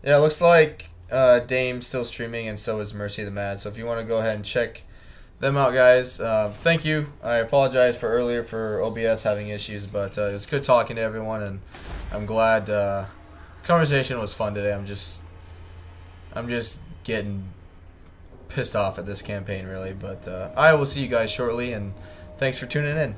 it looks like Dame's still streaming, and so is Mercy the Mad. So if you want to go ahead and check them out, guys. Thank you. I apologize for earlier for OBS having issues, but it was good talking to everyone, and I'm glad conversation was fun today. I'm just getting pissed off at this campaign, really, but I will see you guys shortly, and thanks for tuning in.